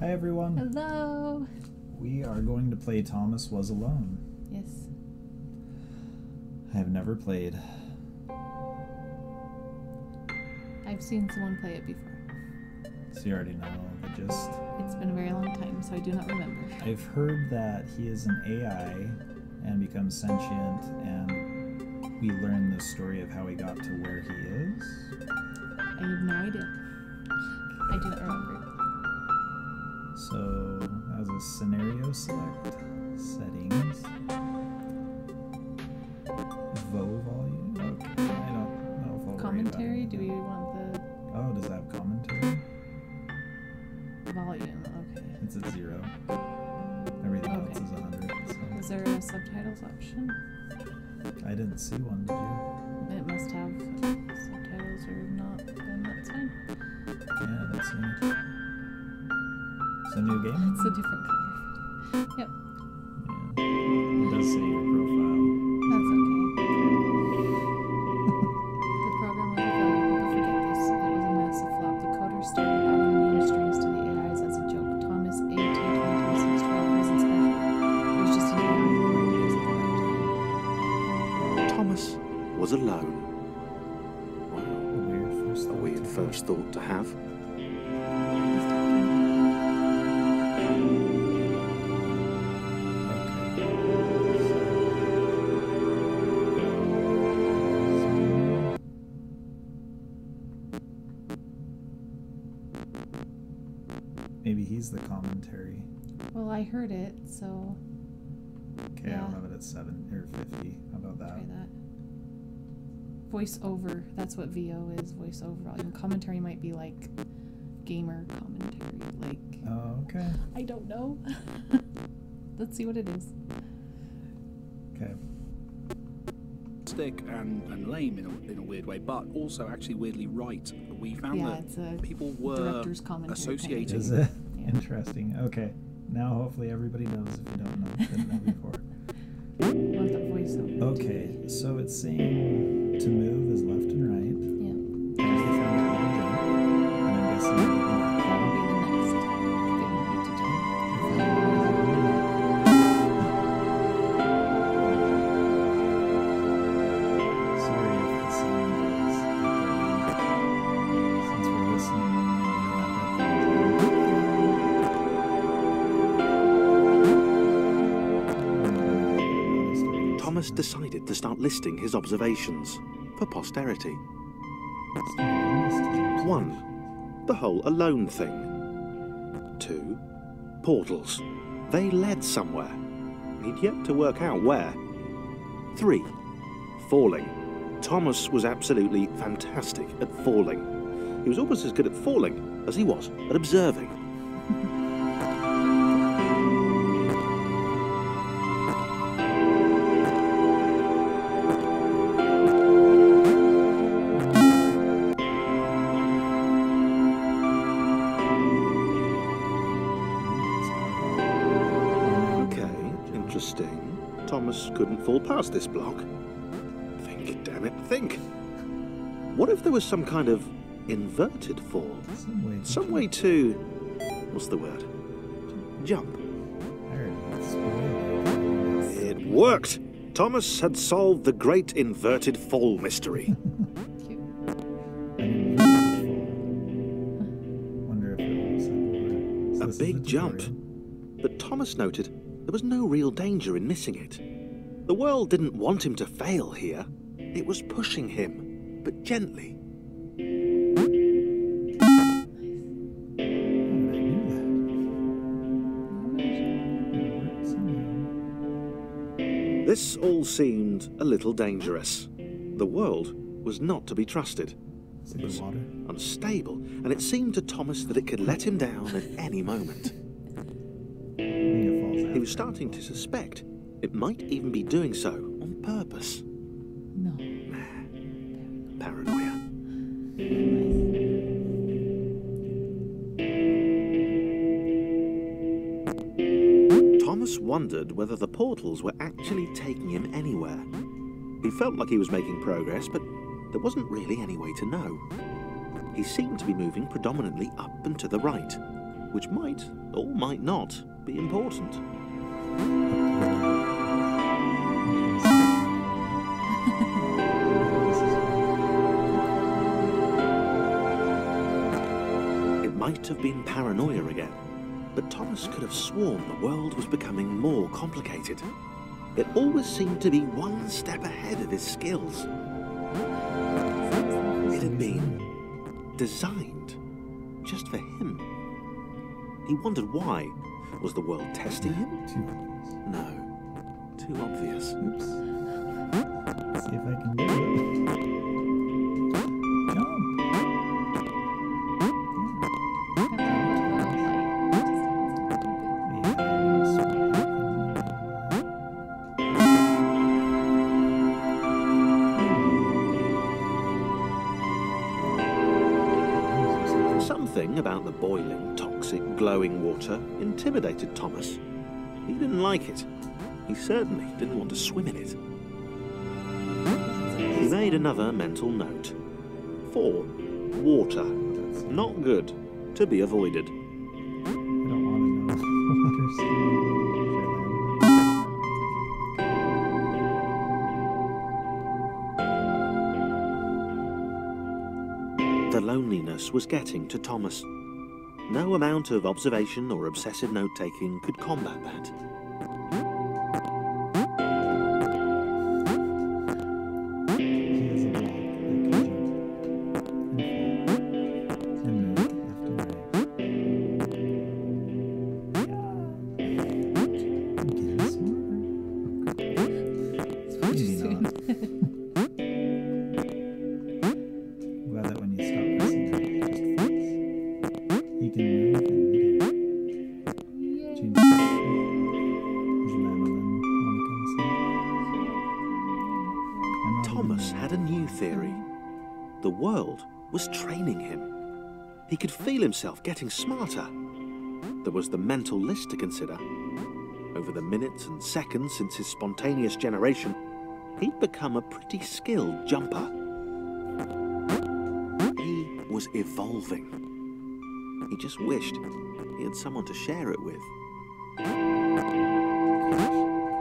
Hi everyone. Hello. We are going to play Thomas Was Alone. Yes. I have never played. I've seen someone play it before. So you already know the gist. It's been a very long time, so I do not remember. I've heard that he is an AI and becomes sentient, and we learn the story of how he got to where he is. I have no idea. I do not remember. So, as a scenario select, settings, volume. Okay, I don't know if I'll Commentary? worry about Do we want Oh, does that have commentary? the volume? Okay. It's at 0. Everything else is 100. So. Is there a subtitles option? I didn't see one, did you? It must have subtitles or not, then that's fine. Yeah, I don't see it. It's a new game? It's a different color. Yep. Yeah. It does say your profile. That's okay. The program was a failure. People forget this. It was a massive flop. The coders started adding name strings to the AIs as a joke. Thomas AT 2012 wasn't special. It was just an AI in the right place at the right time. Thomas was alone. Wow, A weird first thought to have. Maybe he's the commentary. Well, I heard it, so Okay, Yeah. I'll have it at 7 or 50. How about that? try that. Voice over. That's what VO is. Voice over. And commentary might be like gamer commentary. Like, Oh, okay. I don't know. Let's see what it is. Okay. Stick and lame in a weird way, but also actually weirdly right. We found Yeah, that it's a people were director's commentary. associating. Is it? Yeah. Interesting. Okay. Now hopefully everybody knows if you don't know. Didn't know before. Want the voice over. Okay, so it's saying to move is left and right. Yeah. There's the front of the jump. And I'm guessing That'll be the next thing we need to do. Sorry if the sound is echoing. Since we're listening, Thomas decided to start listing his observations for posterity. 1. The whole alone thing. 2. Portals. They led somewhere. He'd yet to work out where. 3. Falling. Thomas was absolutely fantastic at falling. He was almost as good at falling as he was at observing. Interesting. Thomas couldn't fall past this block. Think, damn it, think. What if there was some kind of inverted fall? Some way to... what's the word? Jump. It worked! Thomas had solved the great inverted fall mystery. A big jump. But Thomas noted there was no real danger in missing it. The world didn't want him to fail here. It was pushing him, but gently. This all seemed a little dangerous. The world was not to be trusted. It was unstable, and it seemed to Thomas that it could let him down at any moment. He was starting to suspect it might even be doing so on purpose. No. Paranoia. Thomas wondered whether the portals were actually taking him anywhere. He felt like he was making progress, but there wasn't really any way to know. He seemed to be moving predominantly up and to the right. which might or might not be important. It might have been paranoia again, but Thomas could have sworn the world was becoming more complicated. It always seemed to be one step ahead of his skills. It had been designed just for him. He wondered why. Was the world testing him? Too obvious. No. Too obvious. Oops. Let's see if I can do it. Jump. Something about the boiling, toxic, glowing water intimidated Thomas. He didn't like it. He certainly didn't want to swim in it. He made another mental note. 4. Water. Not good. To be avoided. I don't want to know water skiing. The loneliness was getting to Thomas. No amount of observation or obsessive note-taking could combat that. He has a block that can jump and fall and move left and right. Yeah. I'm getting smarter. Maybe not. I'm glad that when you stop pressing it, it just floats. He can move and midair. Yay. Change his lanolin wanna come Thomas had a new theory. The world was training him. He could feel himself getting smarter. There was the mental list to consider. Over the minutes and seconds since his spontaneous generation, he'd become a pretty skilled jumper. He was evolving. He just wished he had someone to share it with.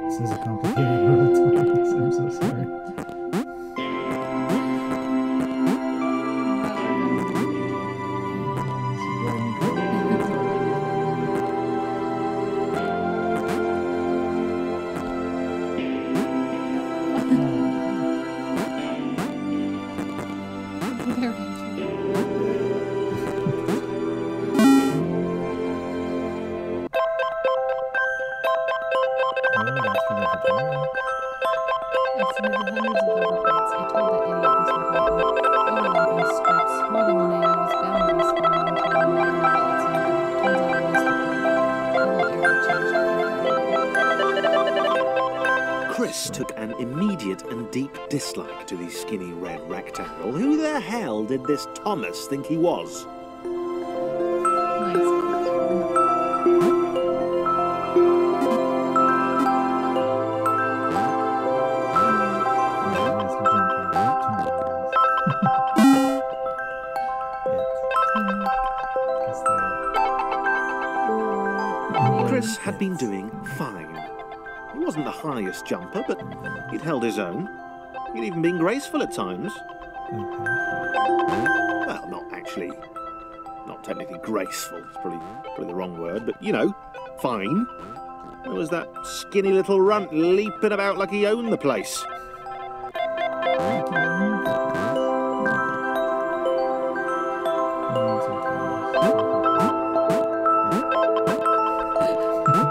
This is a complicated world, Thomas. I'm so sorry. Chris took an immediate and deep dislike to the skinny red rectangle. Who the hell did this Thomas think he was? Chris had been doing fine. He wasn't the highest jumper, but he'd held his own. He'd even been graceful at times. Well, not technically graceful. It's probably the wrong word, but, you know, fine. There was that skinny little runt leaping about like he owned the place.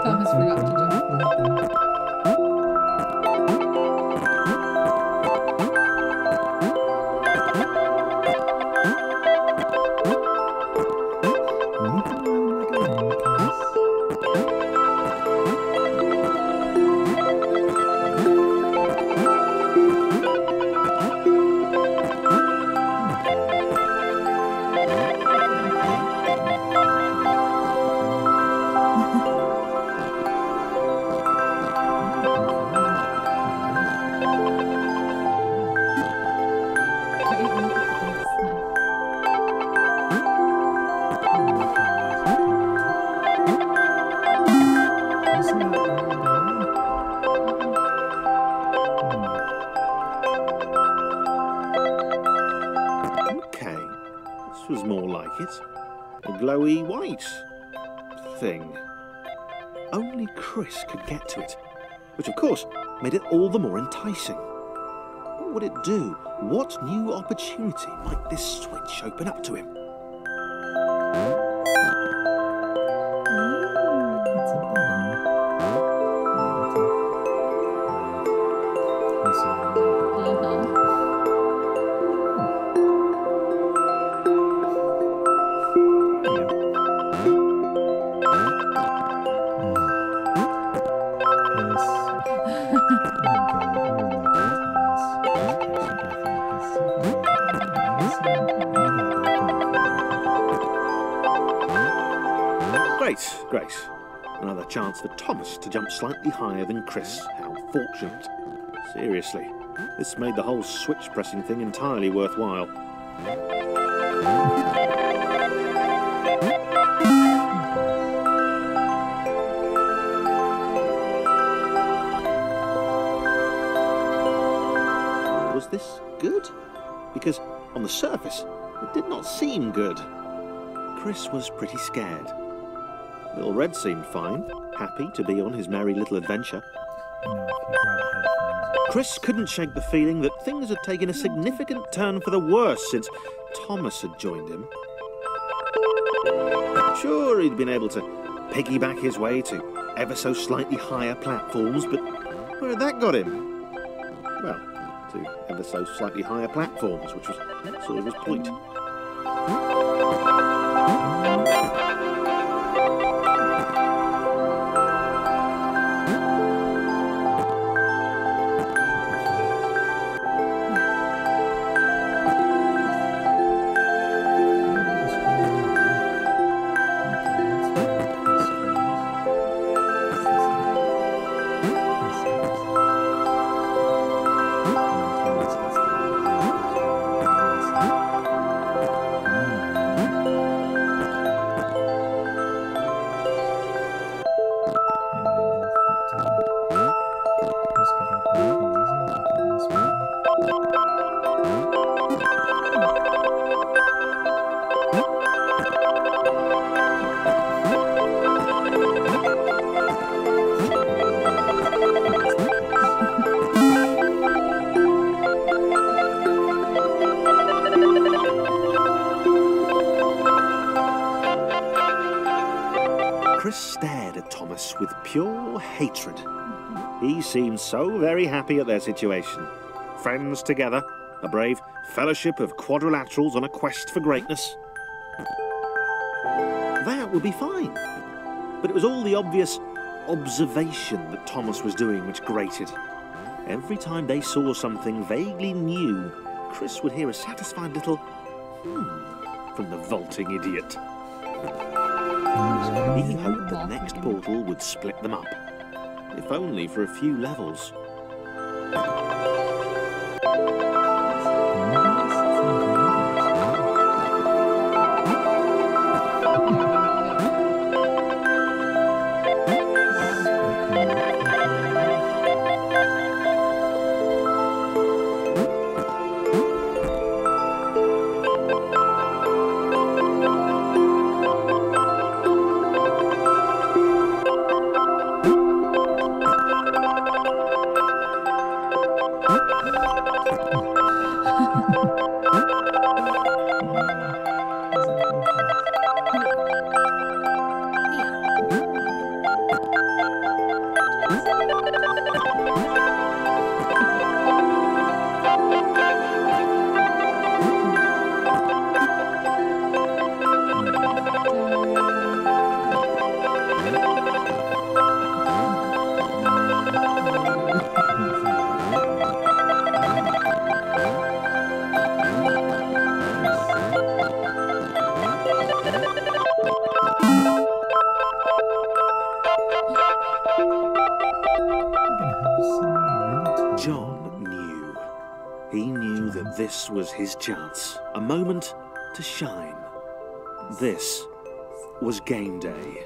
Thomas forgot to jump. A glowy white thing. Only Chris could get to it, which of course made it all the more enticing. What would it do? What new opportunity might this switch open up to him? It's a button. Great. Another chance for Thomas to jump slightly higher than Chris. How fortunate. Seriously, this made the whole switch pressing thing entirely worthwhile. Was this good? Because on the surface, it did not seem good. Chris was pretty scared. Little Red seemed fine, happy to be on his merry little adventure. Chris couldn't shake the feeling that things had taken a significant turn for the worse since Thomas had joined him. Sure, he'd been able to piggyback his way to ever so slightly higher platforms, but where had that got him? Well, to ever so slightly higher platforms, which was sort of his point. Chris stared at Thomas with pure hatred. He seemed so very happy at their situation. Friends together, a brave fellowship of quadrilaterals on a quest for greatness. That would be fine. But it was all the obvious observation that Thomas was doing which grated. Every time they saw something vaguely new, Chris would hear a satisfied little from the vaulting idiot. He hoped the next portal would split them up, if only for a few levels. This was his chance, a moment to shine. This was game day.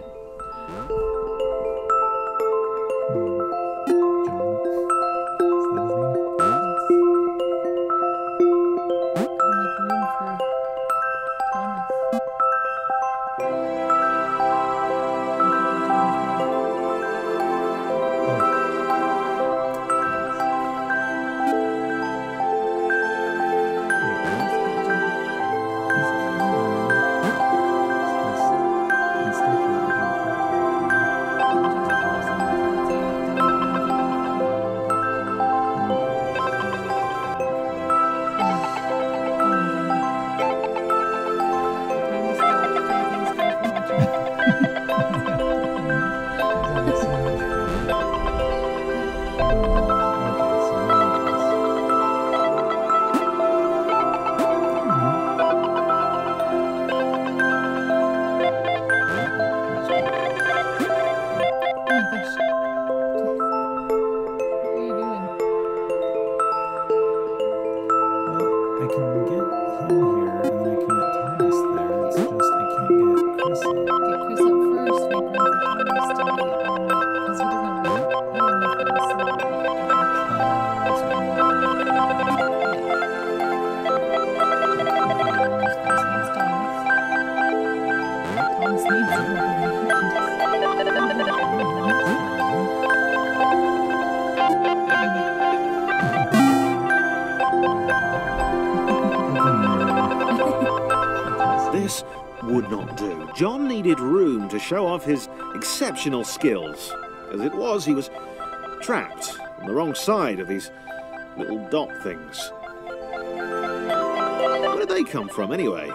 This would not do. John needed room to show off his exceptional skills. As it was, he was trapped on the wrong side of these little dot things. Where did they come from, anyway?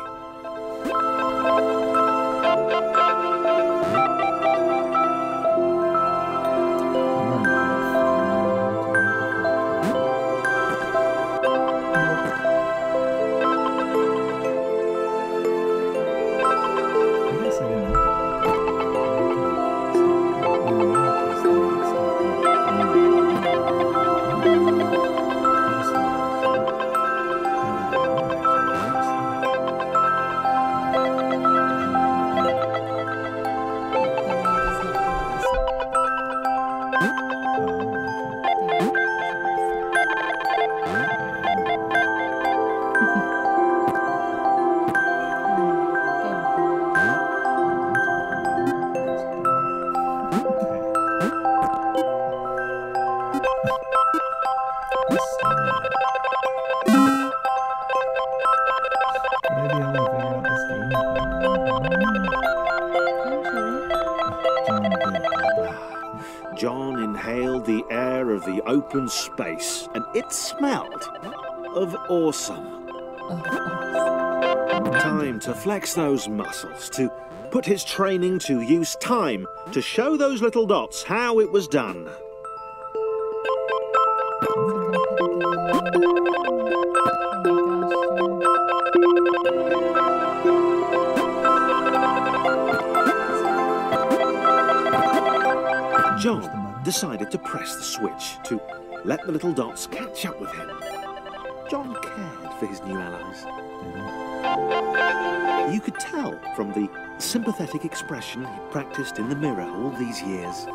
John inhaled the air of the open space, and it smelled of awesome. Time to flex those muscles, to put his training to use, time to show those little dots how it was done. John decided to press the switch to let the little dots catch up with him. John cared for his new allies. You could tell from the sympathetic expression he practiced in the mirror all these years.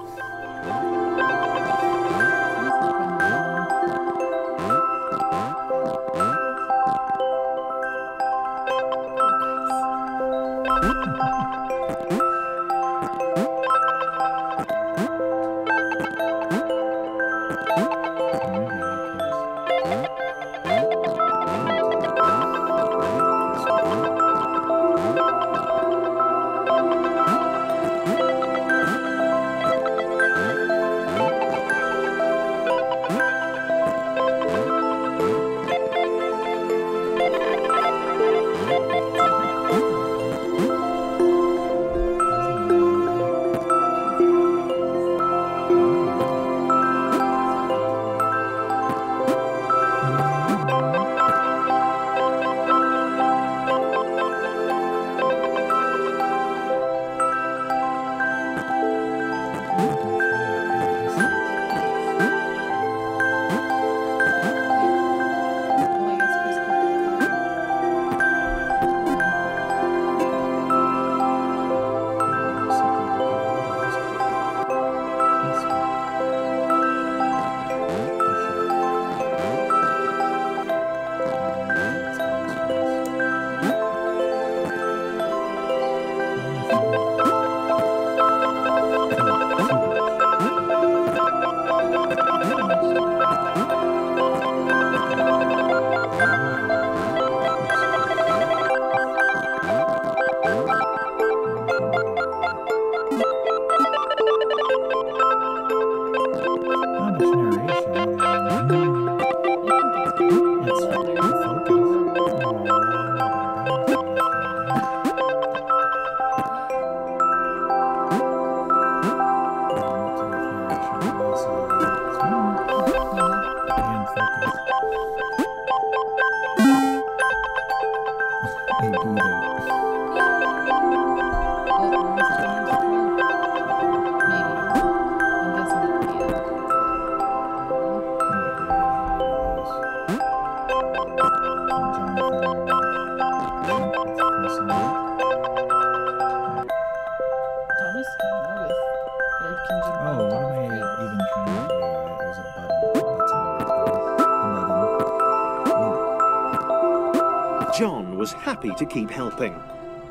John was happy to keep helping.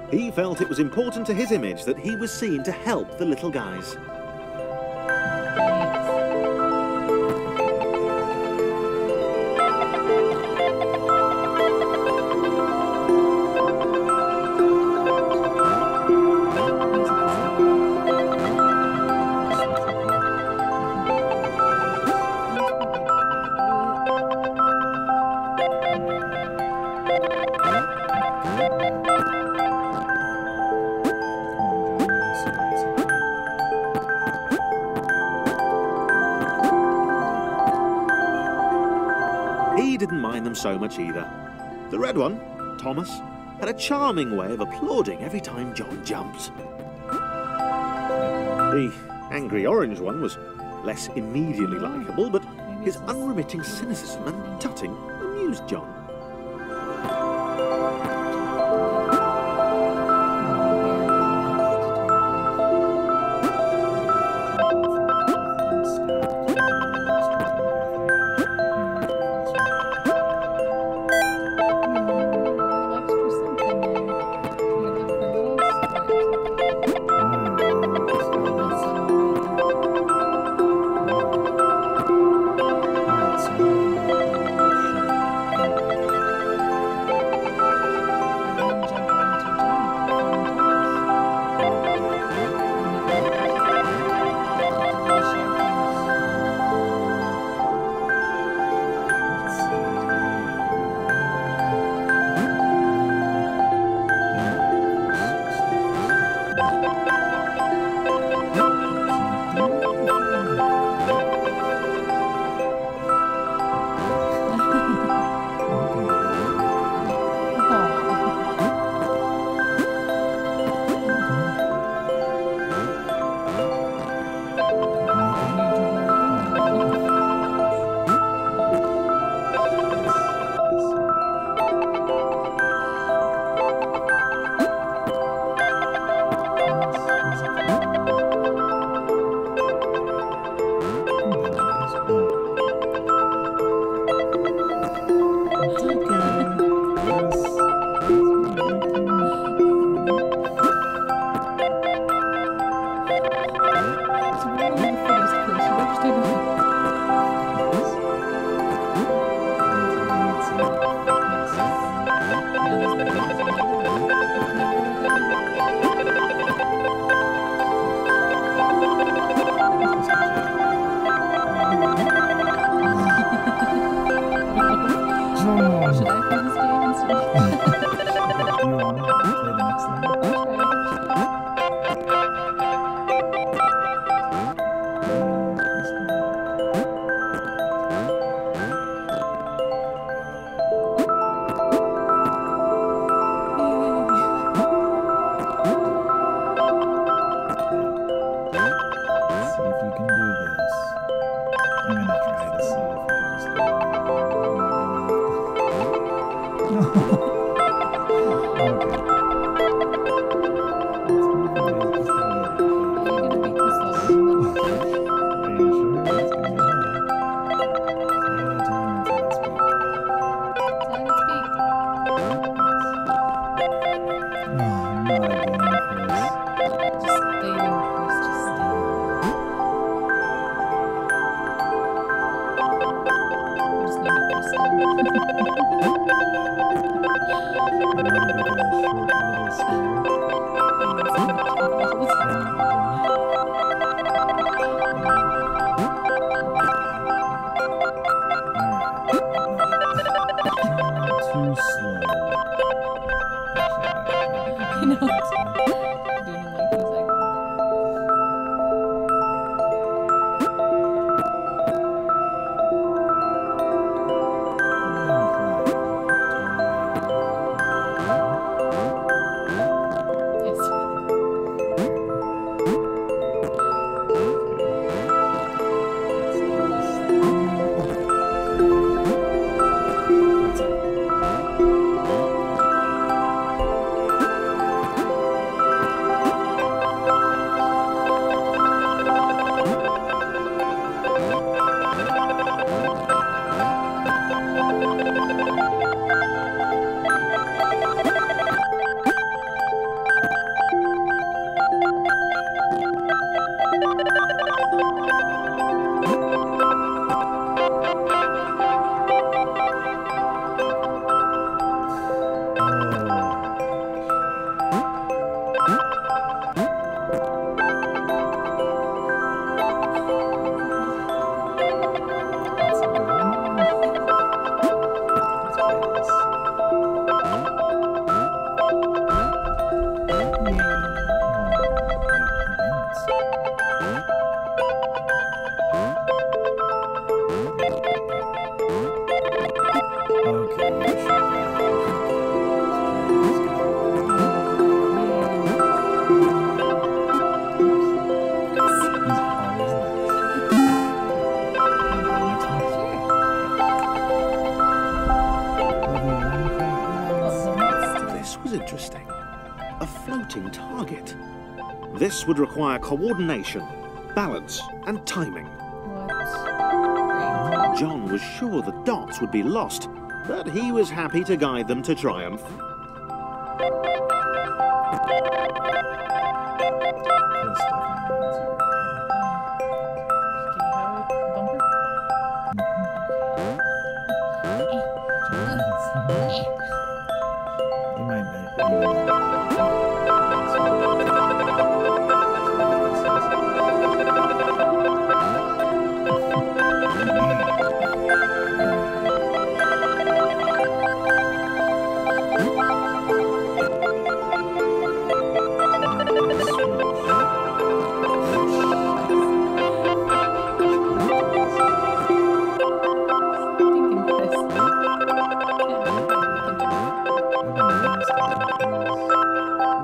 He felt it was important to his image that he was seen to help the little guys. He didn't mind them so much either. The red one, Thomas, had a charming way of applauding every time John jumped. The angry orange one was less immediately likeable, but his unremitting cynicism and tutting amused John. This would require coordination, balance, and timing. What? Great. John was sure the dots would be lost, but he was happy to guide them to triumph.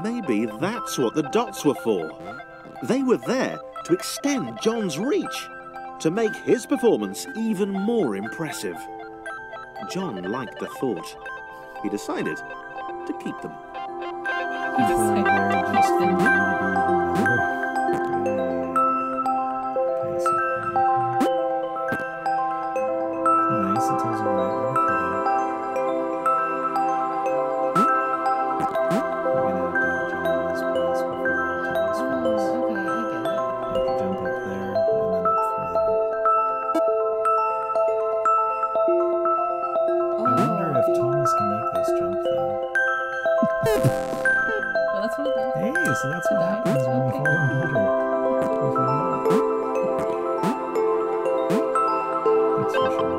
Maybe that's what the dots were for. They were there to extend John's reach, to make his performance even more impressive. John liked the thought. He decided to keep them. He decided to keep them. So that's what happens when you fall in water. That's for sure.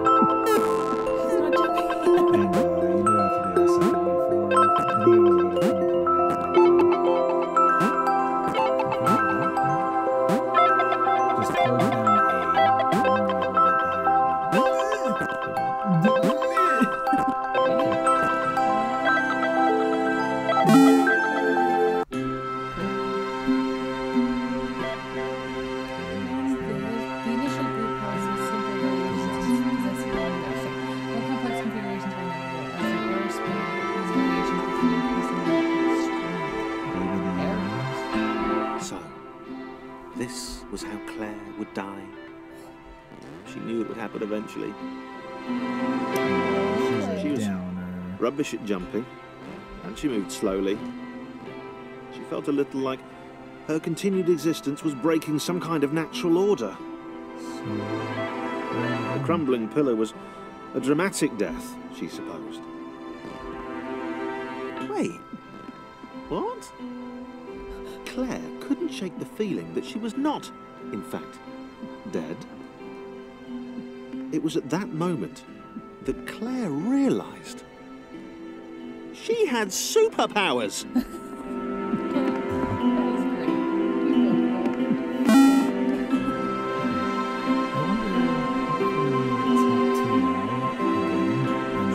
He's not jumping. And you do have to do a second before. I think it was about a 20 Just hold down This was how Claire would die. She knew it would happen eventually. She was rubbish at jumping, and she moved slowly. She felt a little like her continued existence was breaking some kind of natural order. The crumbling pillar was a dramatic death, she supposed. Wait, what? Claire couldn't shake the feeling that she was not, in fact, dead. It was at that moment that Claire realised she had superpowers.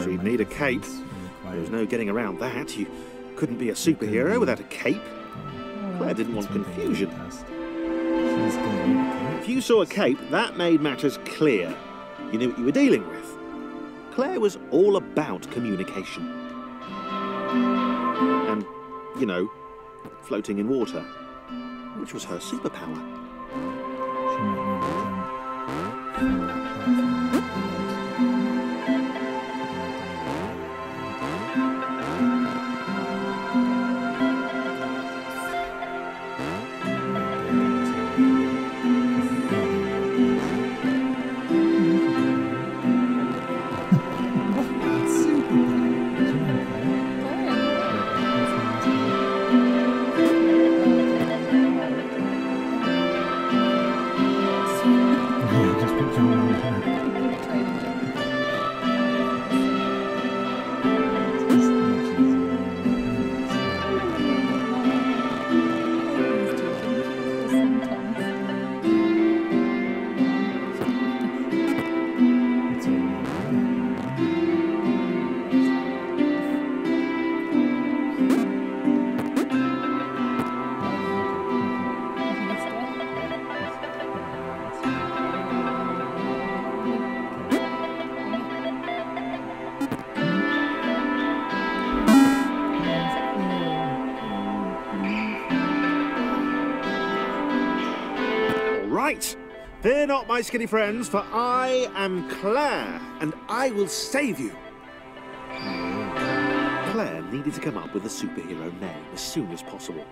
She'd need a cape. There was no getting around that. You couldn't be a superhero without a cape. Claire didn't want confusion. If you saw a cape, that made matters clear. You knew what you were dealing with. Claire was all about communication. And, you know, floating in water, which was her superpower. Right. Fear not, my skinny friends, for I am Claire, and I will save you. Claire needed to come up with a superhero name as soon as possible.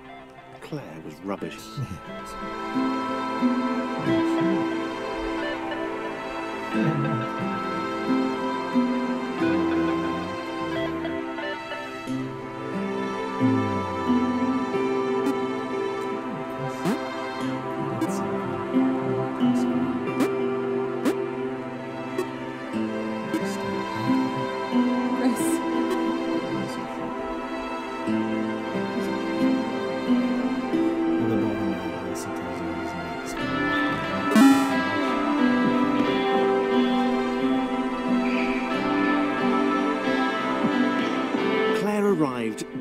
Claire was rubbish.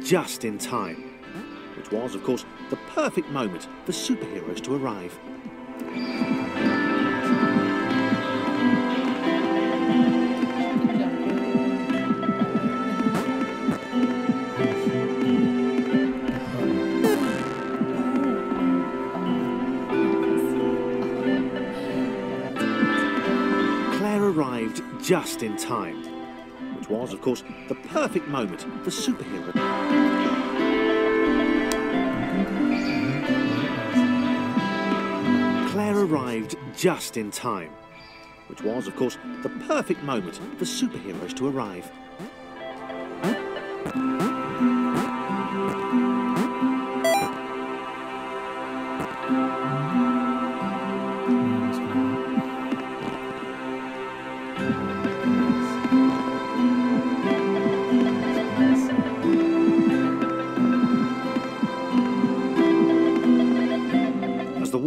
Just in time, which was, of course, the perfect moment for superheroes to arrive. Claire arrived just in time, which was, of course, the perfect moment for superheroes. Claire arrived just in time, which was, of course, the perfect moment for superheroes to arrive.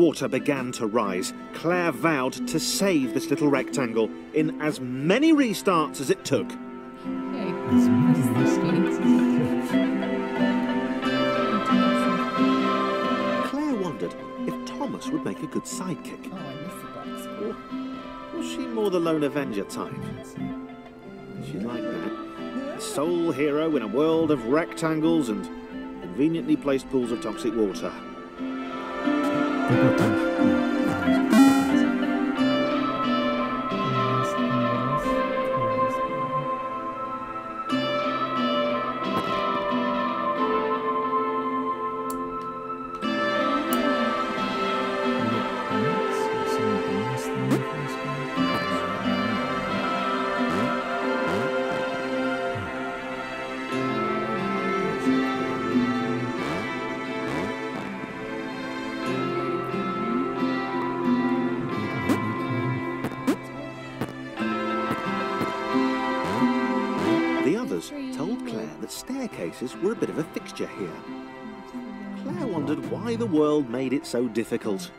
Water began to rise, Claire vowed to save this little rectangle in as many restarts as it took. Hey, Claire wondered if Thomas would make a good sidekick. oh, I missed the box. Or was she more the lone Avenger type? She'd like that. A sole hero in a world of rectangles and conveniently placed pools of toxic water. Told Claire that staircases were a bit of a fixture here. Claire wondered why the world made it so difficult.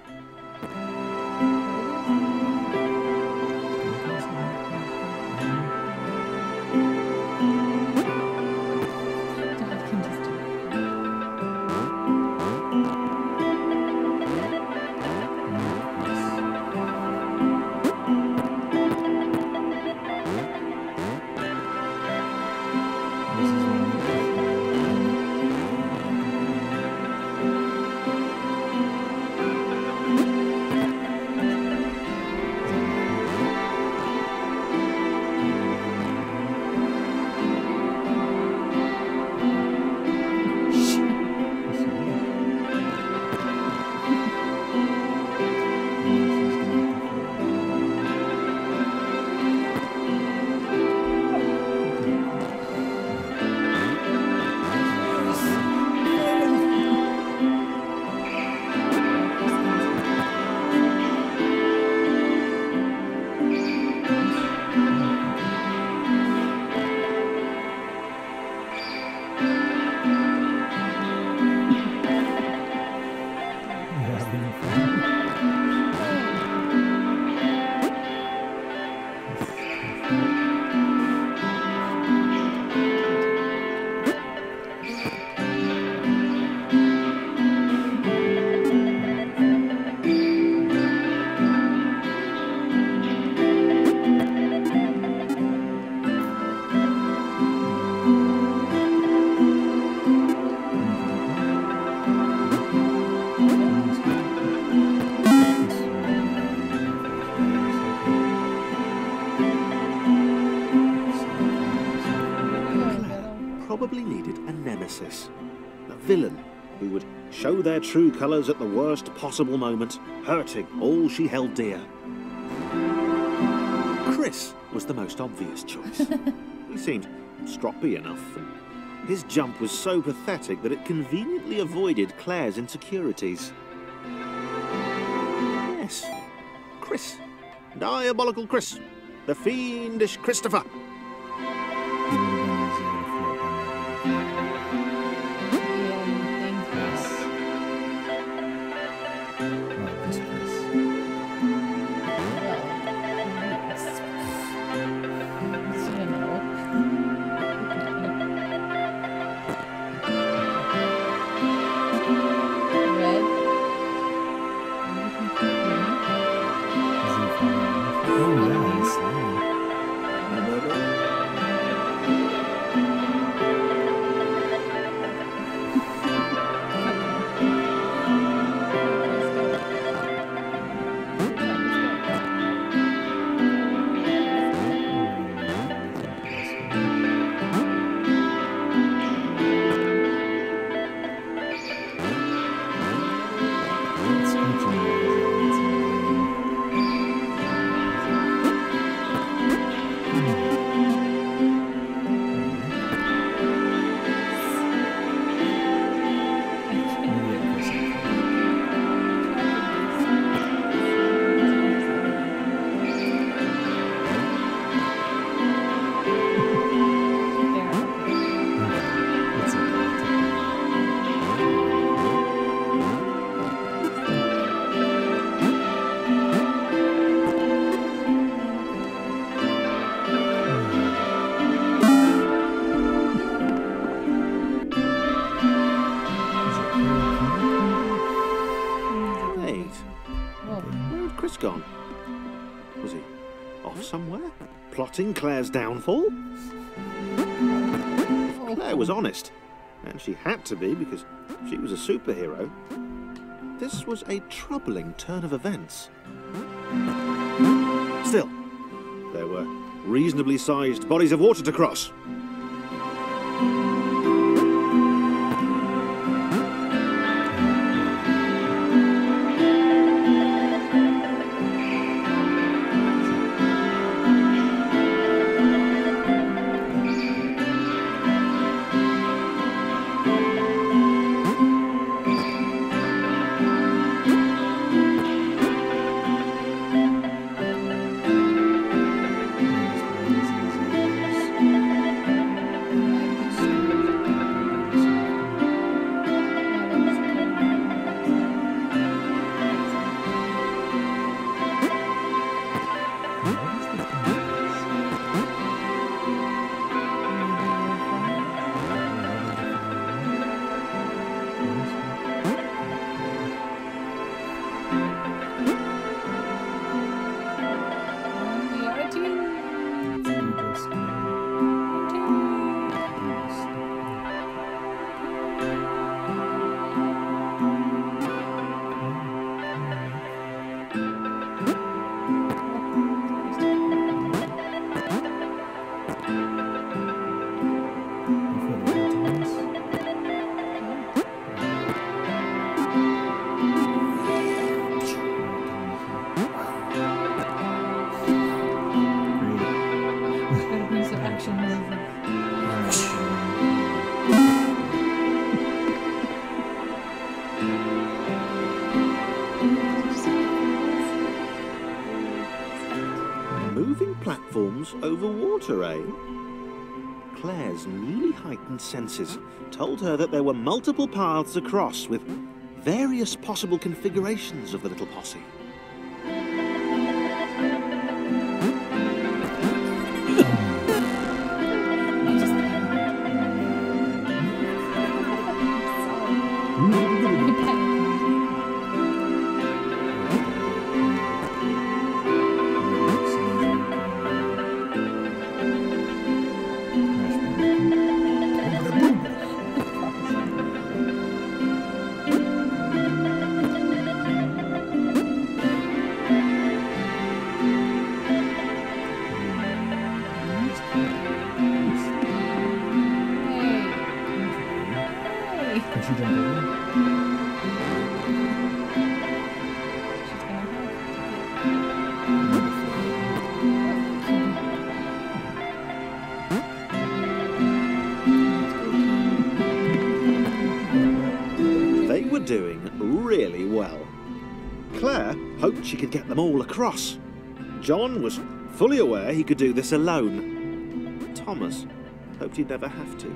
villain who would show their true colours at the worst possible moment, hurting all she held dear. Chris was the most obvious choice. He seemed stroppy enough, and his jump was so pathetic that it conveniently avoided Claire's insecurities. Yes, Chris. Diabolical Chris. The fiendish Christopher. Gone? Was he off somewhere? Plotting Claire's downfall? If Claire was honest, and she had to be because she was a superhero, this was a troubling turn of events. Still, there were reasonably sized bodies of water to cross. Moving platforms over water, eh? Claire's newly heightened senses told her that there were multiple paths across with various possible configurations of the little posse. Claire hoped she could get them all across. John was fully aware he could do this alone. Thomas hoped he'd never have to.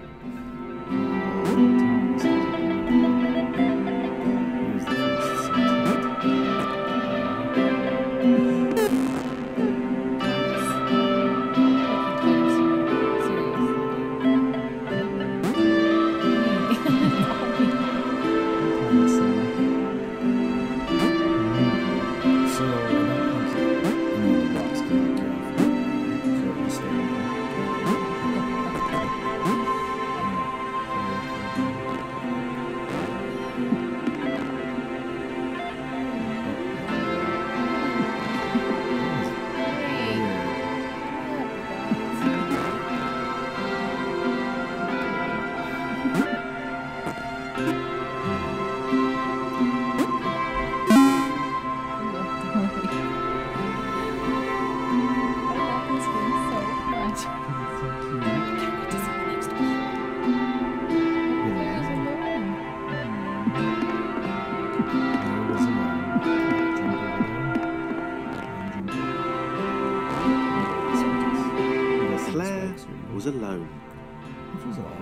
Was alone,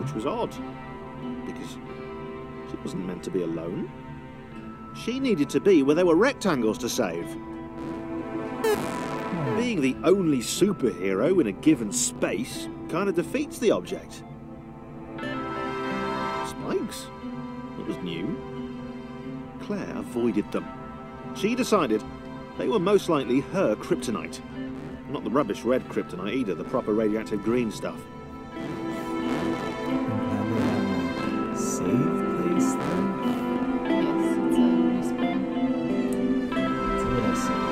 which was odd, because she wasn't meant to be alone. She needed to be where there were rectangles to save. Being the only superhero in a given space kind of defeats the object. Spikes? That was new. Claire avoided them. She decided they were most likely her kryptonite. Not the rubbish red kryptonite either, the proper radioactive green stuff. Safe place though? Yes, it's a respawn. It's a little safe.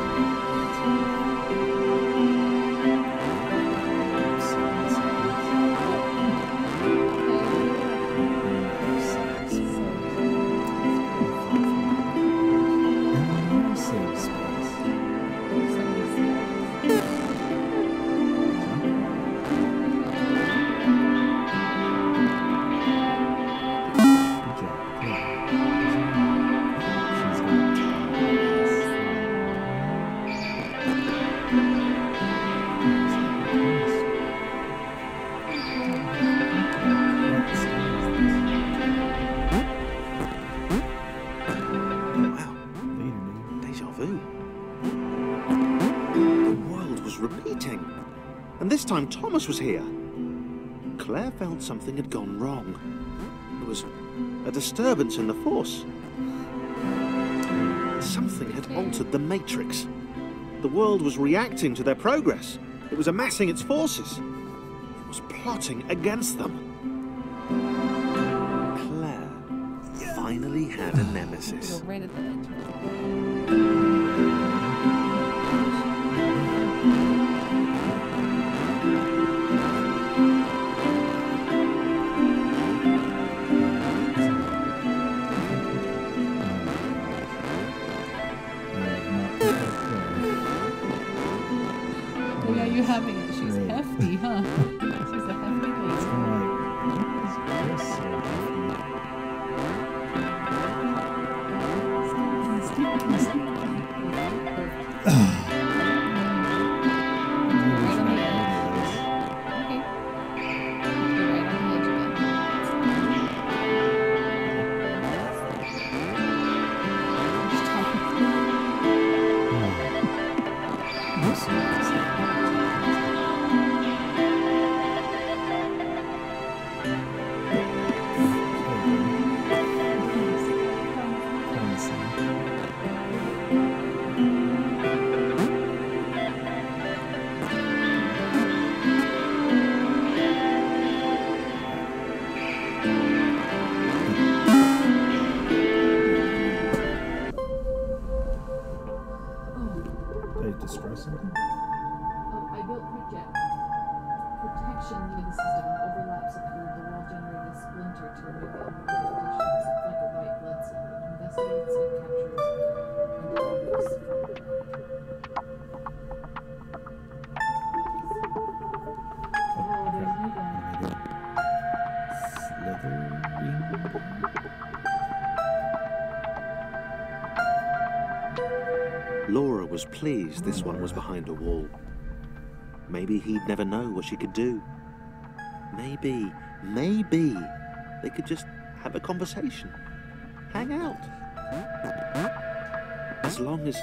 This time Thomas was here. Claire felt something had gone wrong. There was a disturbance in the force. Something had altered the matrix. The world was reacting to their progress. It was amassing its forces. It was plotting against them. Claire finally had a nemesis. Right at the edge. Yeah, you're having it. She's hefty, huh? She's a hefty lady. It's kind of like, is Chris so destroy something? I built protection near the system. When overlaps occur, the wall generated a splinter to remove the unwanted additions. It's like a white blood cell. It investigates, it captures, and delivers. Oh, there's new guy. Slithering? Laura was pleased this one was behind a wall. Maybe he'd never know what she could do. Maybe they could just have a conversation. Hang out. As long as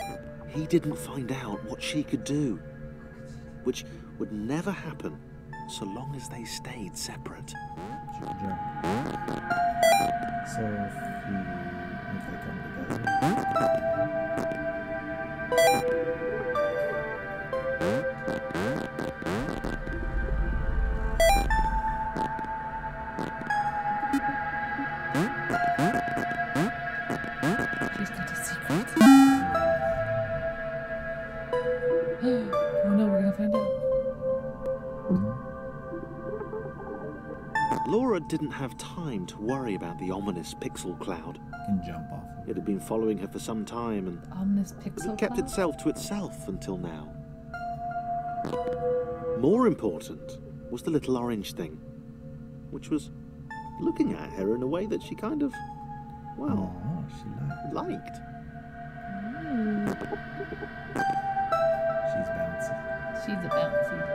he didn't find out what she could do. Which would never happen so long as they stayed separate. Sure. So if they come together. She's got a secret. Oh no, we're gonna find out. Laura didn't have time to worry about the ominous pixel cloud. Can jump off. It had been following her for some time and Ominous it pixel had kept cloud? itself to itself until now. More important was the little orange thing, which was looking at her in a way that she kind of, well, Oh, she liked. Ooh, She's bouncy. she's a bouncy lady.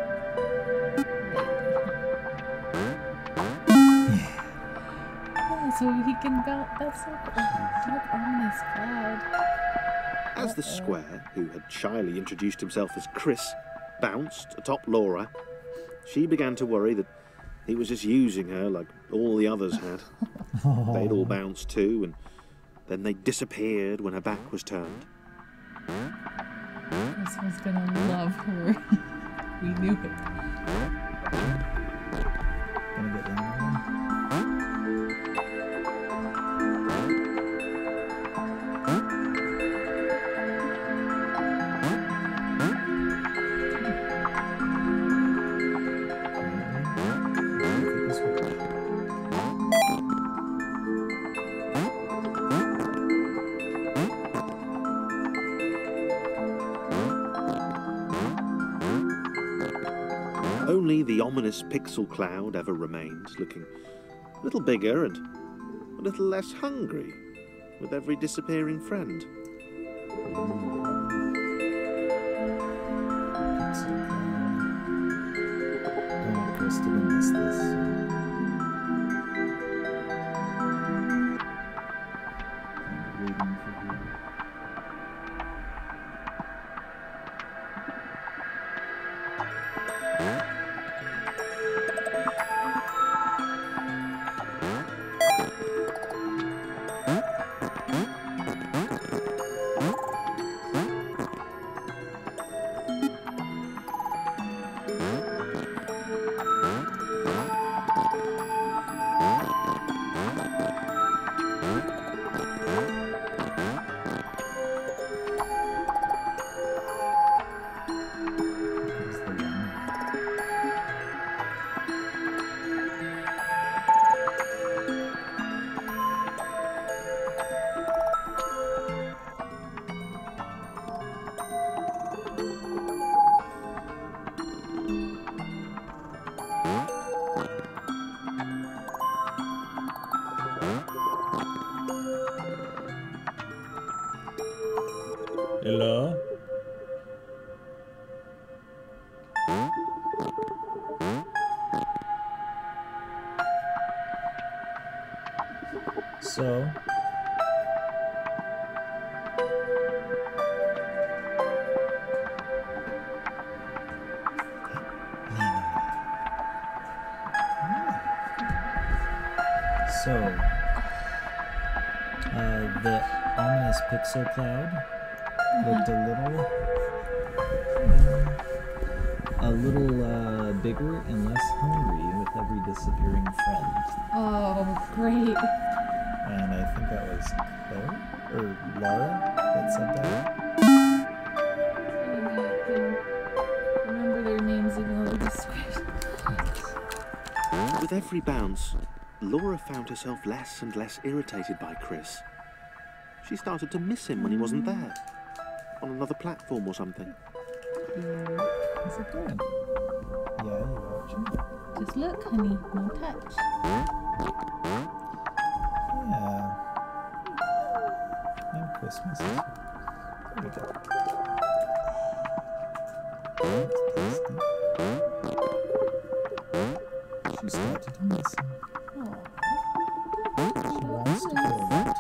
Yeah, so he can bounce. That's so cool. What ominous cloud. As the square, who had shyly introduced himself as Chris, bounced atop Laura, she began to worry that he was just using her like all the others had. They'd all bounced too, and then they disappeared when her back was turned. This one's gonna love her. We knew it. Gonna get down. Only the ominous pixel cloud ever remained, looking a little bigger and a little less hungry with every disappearing friend. I want Krista to miss this. I'm waiting for her. Here's the one. Hello? So, the ominous pixel cloud looked a little bigger and less hungry with every disappearing friend. Oh, great. And I think that was Claire or Laura that said that. I can remember their names even though they described. With every bounce, Laura found herself less and less irritated by Chris. She started to miss him when he wasn't there, on another platform or something. Is it good? Yeah, you watching? Just look, honey, no touch. Yeah. And Christmas is There we go. She started to listen. She wants to feel that.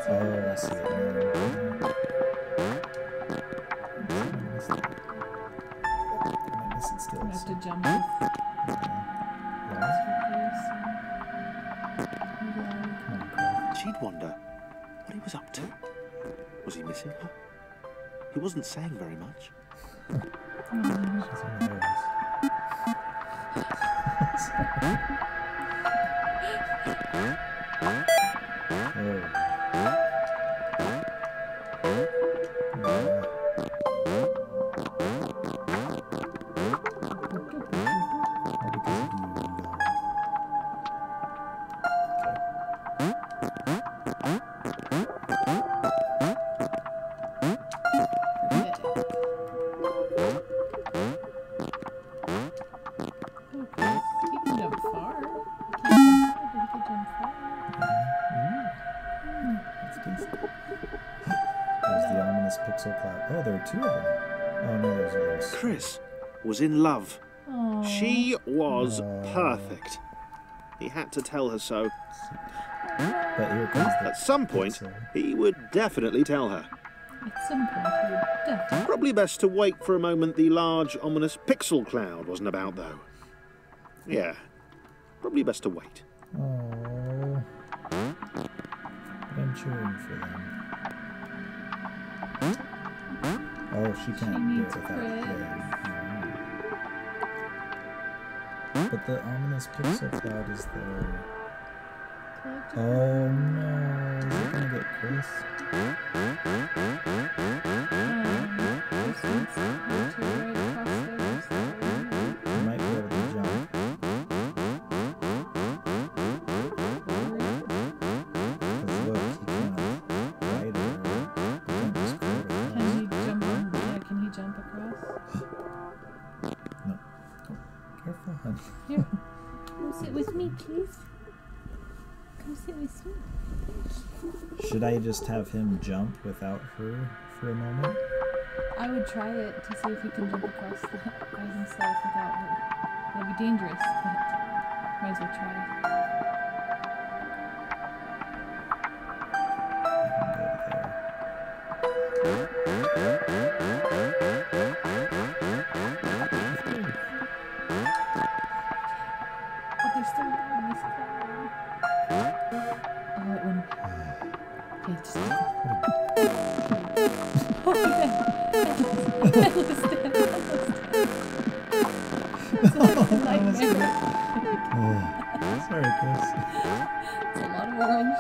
Oh, I see it now. I miss it still. I have to jump. She'd wonder what he was up to. Was he missing her? He wasn't saying very much. She's one of those. Pixel cloud. Oh, there are two of them. Oh no, there's others. Chris was in love. Aww. She was perfect. He had to tell her so. But here comes the At some point, pixel. he would definitely tell her. At some point, he would definitely. Probably best to wait for a moment the large, ominous pixel cloud wasn't about, though. Yeah, probably best to wait. Oh, but I'm cheering for them. Oh, she can't do needs it without Chris. him. Oh. But the ominous pixel cloud is there. Oh no, is it gonna get Chris? He might be able to jump. Because look, he can't ride her. He can't just go to her. Can he jump on? Yeah, can he jump across? No. Oh, careful, honey. Here. Come sit with me, please. Come sit with me. Should I just have him jump without her for a moment? I would try it to see if he can jump across by himself without her. It'll be dangerous, but might as well try. But there's still one in this car. Oh, it went. Okay, just go. Oh, sorry, Chris. It's a lot of orange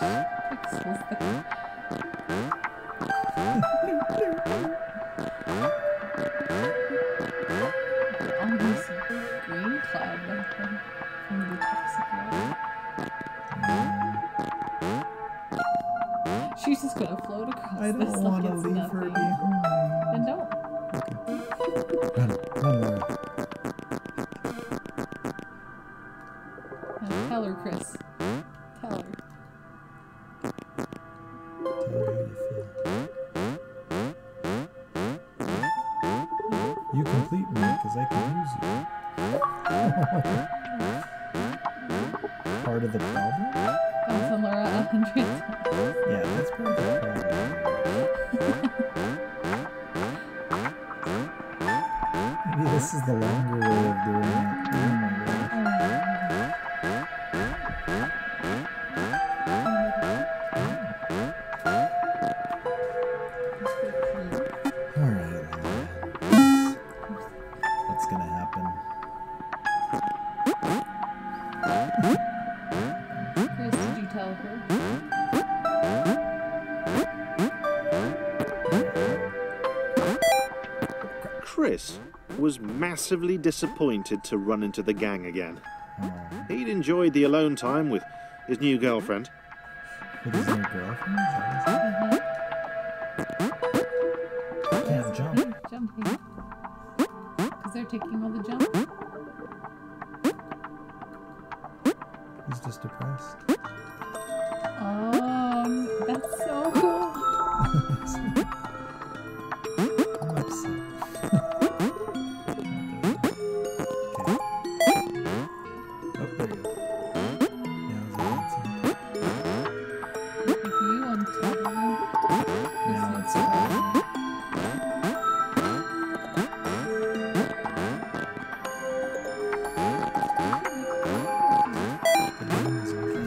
pixels there. Almost green cloud back there from the toxic water. She's just gonna float across I this don't like want to it's leave nothing. her behind. Then don't. Run, Laura. Now tell her, Chris. Tell her. Tell her how you feel. You complete me because I can use you. Part of the problem? Tell Laura 100 times. Yeah, that's part of the problem. Maybe this is the longer way of doing it. Oh my gosh. Alright, what's gonna happen? Chris, did you tell her? Chris was massively disappointed to run into the gang again. He'd enjoyed the alone time with his new girlfriend. With his new girlfriend? Is that what he said? Can't jump. Hey, jumping. Because they're taking all the jump. He's just depressed. Oh, that's so cool. I'm upset. Okay. Oh, there you go. Now it's You on top of them. Now it's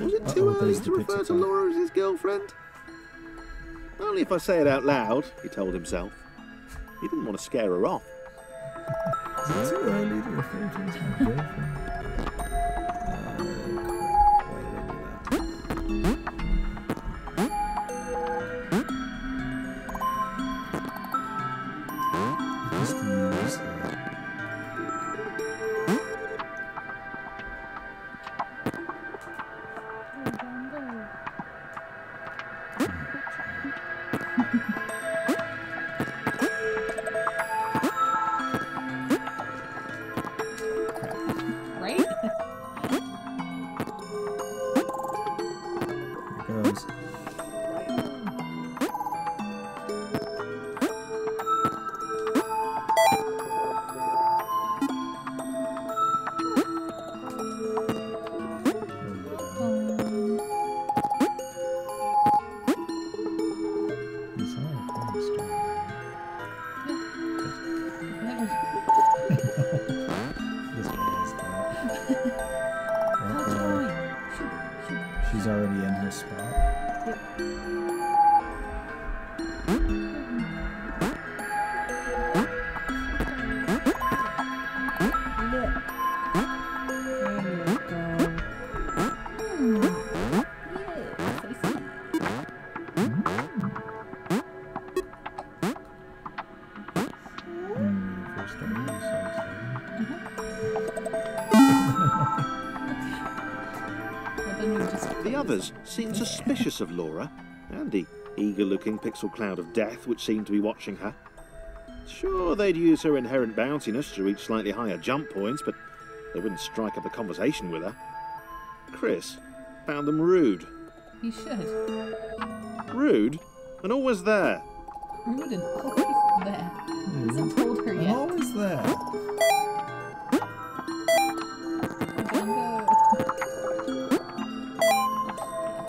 Was it too early to refer to Laura as his girlfriend? Only if I say it out loud, he told himself. He didn't want to scare her off. Is it too early to refer to as my girlfriend? Why did I do that? Just use Right? Here goes. You saw a funny story. Just realized that. Uh-oh. She's already in her spot. First started, you The others seemed suspicious of Laura and the eager-looking pixel cloud of death which seemed to be watching her. Sure, they'd use her inherent bounciness to reach slightly higher jump points, but they wouldn't strike up a conversation with her. Chris found them rude. You should. Rude? And always there. Rude and always there. Hasn't told her I'm yet. always there.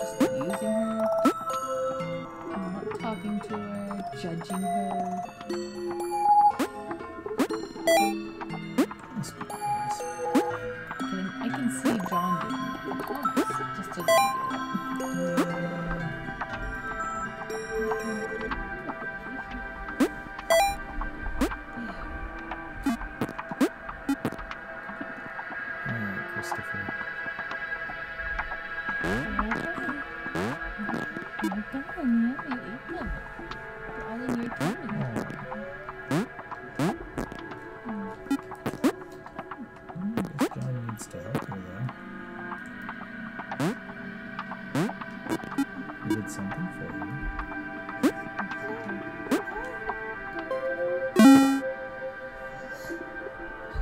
Just using her. Not talking to her. Judging her. Must be nice. I can see John doing it. Thomas just doesn't do Alright, Christopher. I guess John needs to help her though. He did something for you.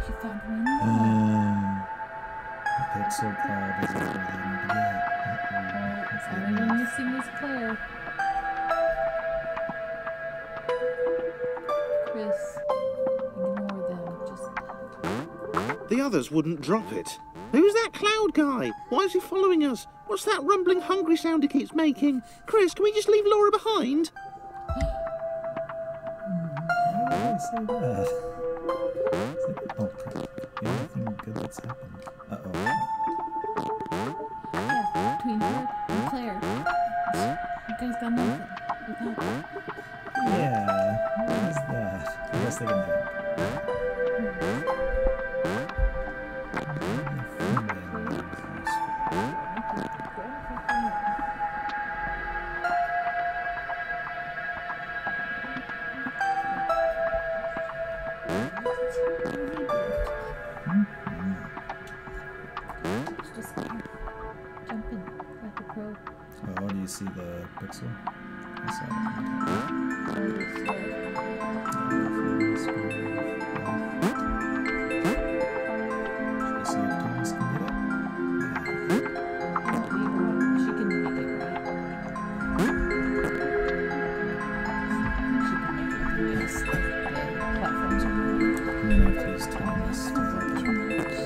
You found one? The pixel cloud is everything to get. It's only when missing is Claire. Chris, ignore them. Just The others wouldn't drop it. Who's that cloud guy? Why is he following us? What's that rumbling hungry sound he keeps making? Chris, can we just leave Laura behind? Why did I say that? Oh, crap. Anything good that's happened? Uh-oh. yeah, between her and Claire. You guys got nothing. Without Yeah, what is that? I guess they can jump. jump in like a pro. Oh, do you see the pixel? I saw it. Or just like, Should we see if Thomas can get it? she can make it right. She can make it nice. Like the platforms are really I'm gonna have to use Thomas to help too her. much.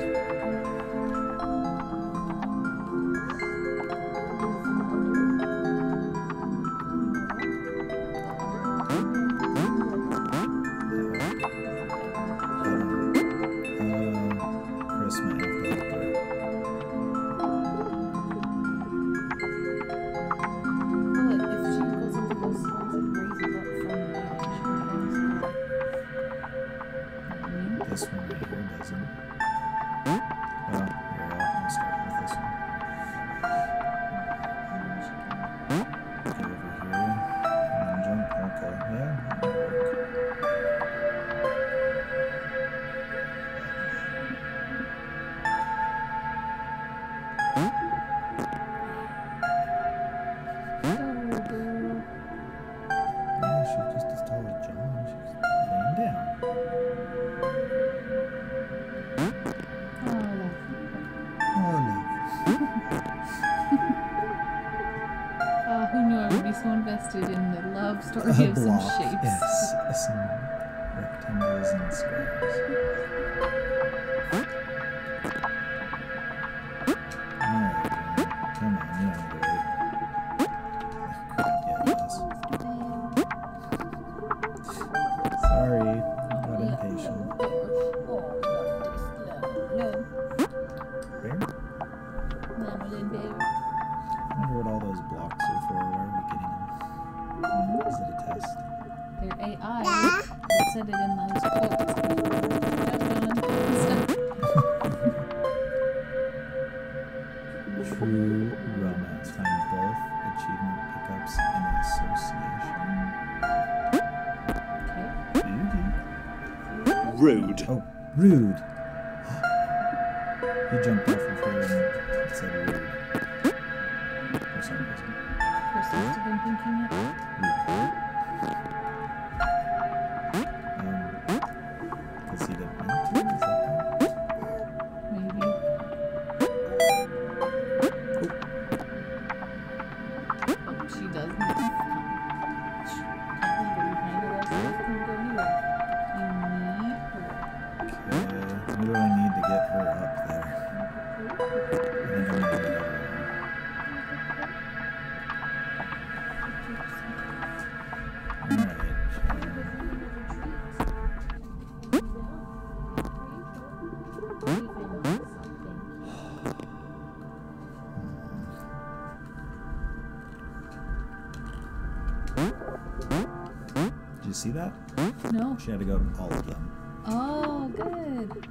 Chris might have to help her. Well, if she goes into those songs and raises up from the This one right here doesn't. Well, here, I'll start with this one. Go over here and then jump. Okay, yeah. Yeah, she's just as tall as John. She's laying down. Oh, no. Who knew I would be so invested in the love story of some Block. shapes? Yes, some rectangles and squares. Alright, come on, you don't need to wait. Crap, yeah, yes. Sorry, got impatient. Where? I wonder what all those blocks are for. Why are we getting them? Is it a test? They're AI. It said it in those quotes before. True romance. Find both achievement pickups in association. Okay. Rude. Oh, rude. He jumped off of her and said rude. For some reason. Krista must have been thinking it. Because he didn't want to. Is that right? Maybe. Oh, she doesn't. Can't leave her behind, or else Krista can go anywhere. You need her. Okay. What do I need to get her up there? I think I'm going to need everyone. Alright. Did you see that? No. She had to go to all of them. Oh, good.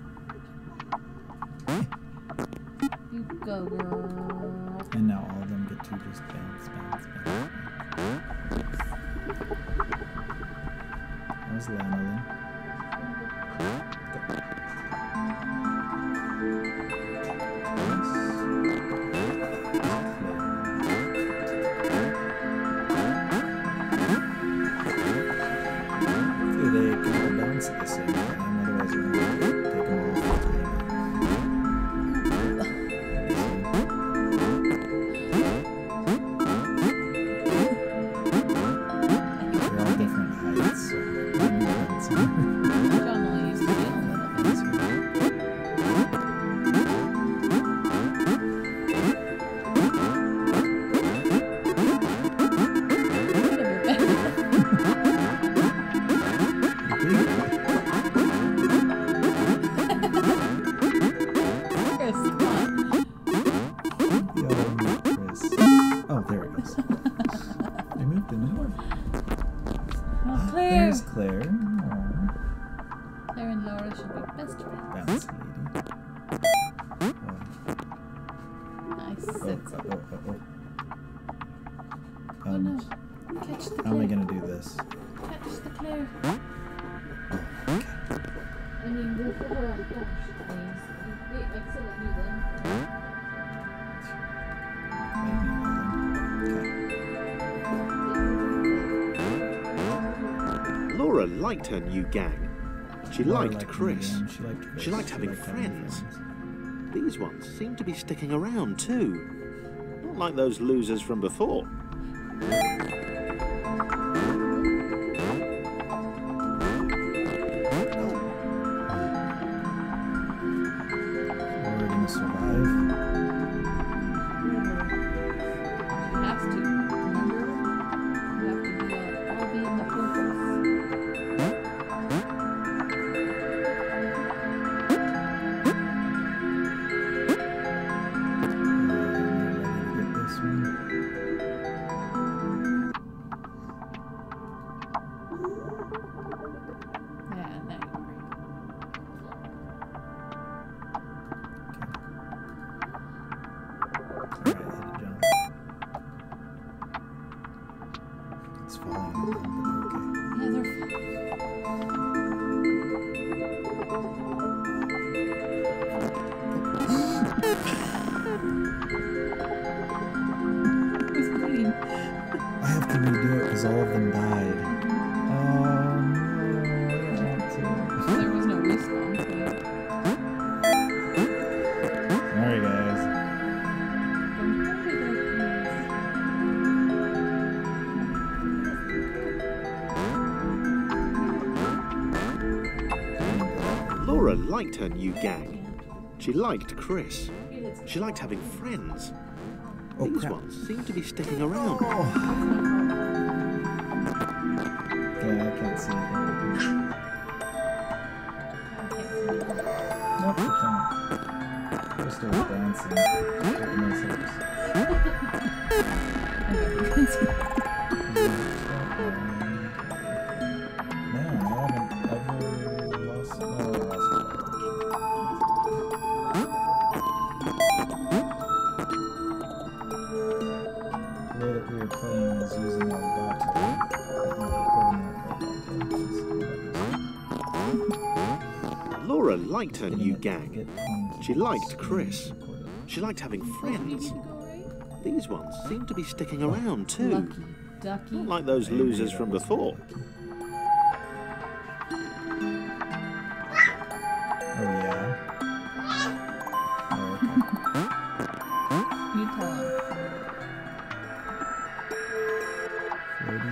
You go, girl. And now all of them get to just bounce, bounce, bounce. That was Lanolin. They can all bounce at the same time, otherwise you're going to take them all off the timer. They're all different heights, so John only used to be on little things. Chris, come on. Oh, there it goes. I moved in more. Oh, Claire. There's Claire. Aw, Claire and Laura should be best friends. bounce lady. Nice. Oh, That's oh, oh, oh, oh. Oh no. Catch the How am I Claire. gonna do this? Catch the Claire. Oh, okay. I mean, go for her on the gosh, please. Wait, I said it, you then. Laura liked her new gang. She Laura liked liked Chris. me, she liked Chris. She liked having friends. These ones seem to be sticking around too. Not like those losers from before. We're gonna survive. She has to. Remember? You have to be all be in the portals. Yeah, now you're right. Alright, hit a jump. It's falling on them, but Yeah, they're fine. Who's bleeding? okay. I have to redo it because all of them died. Oh no, I don't want to. There was no respawn point. Sorry guys. Laura liked her new gang. She liked Chris. She liked having friends. Oh, These crap. ones seem to be sticking around. Oh. Yeah, I can't see it. Nope, you can't. Krista was dancing. Taking those hips. Man, I haven't ever lost. No, I lost a The way that we were playing was using Elgato. Laura liked her new gang. She liked Chris. She liked having friends. These ones seem to be sticking around too. Lucky ducky. Not like those losers from before. Oh yeah. Oh, okay. You tell him. Floaty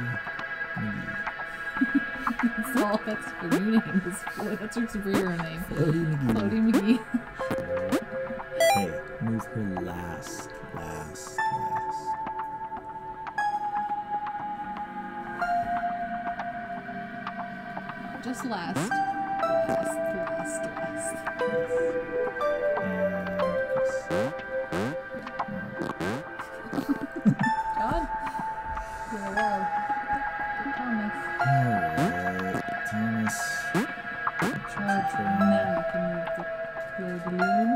McGee. That's all. That's her new name. That's her superhero name. Floaty McGee. Floaty McGee. Hey, move her last. Just last. Last. John? You're alive. Thomas. Alright, Thomas. Now you can move the balloon.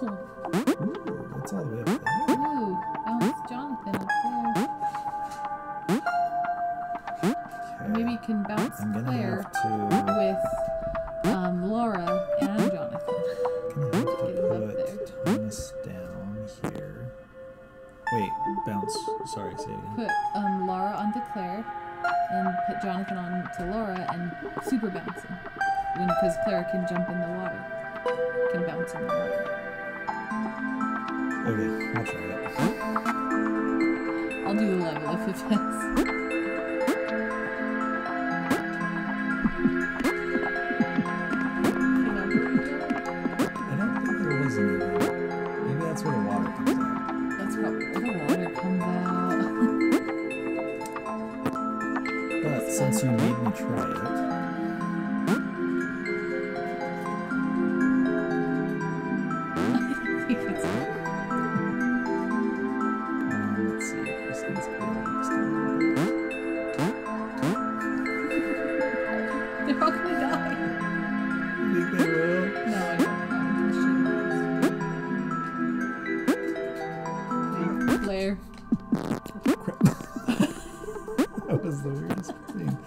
Ooh, that's all the way up there. Ooh, bounce Jonathan up there. Maybe you can bounce I'm gonna Claire have to. with Laura and Jonathan. Gonna have to Get him up put there. Thomas down here. Wait, bounce. Sorry, say it again. Put Laura onto Claire and put Jonathan onto Laura and super bounce him. Because Claire can jump in the water. Can bounce in the water. Okay, I'll try it. I'll do the level if it fits. I don't think there was anything. Maybe that's where the water comes out. That's probably where the water comes out. But since you made me try it, let's see. Kristen's playlist. They're all gonna die. You think they will? No, I don't know. Claire. Crap. That was the weirdest thing.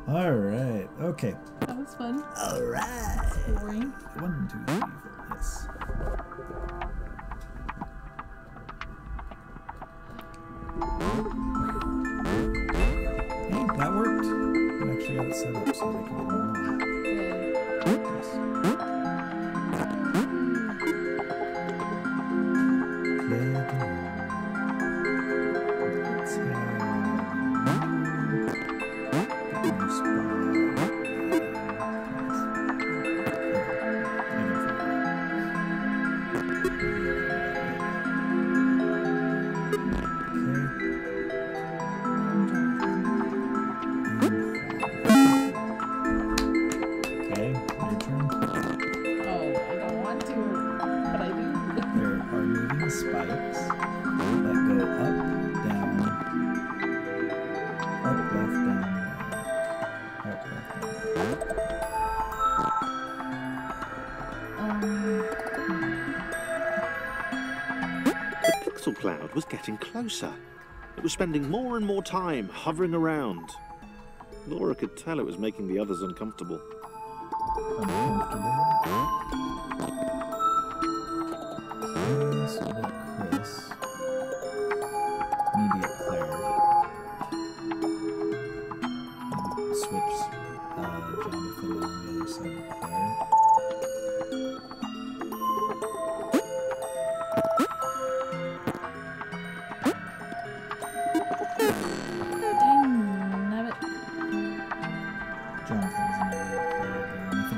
Alright, okay. That was fun. Alright. Boring. 1, 2, 3, 4. Yes. she got it set up so they can get more. Cloud was getting closer. It was spending more and more time hovering around. Laura could tell it was making the others uncomfortable. Chris. Need to get Claire. Maybe switch Jonathan on the other side of Claire.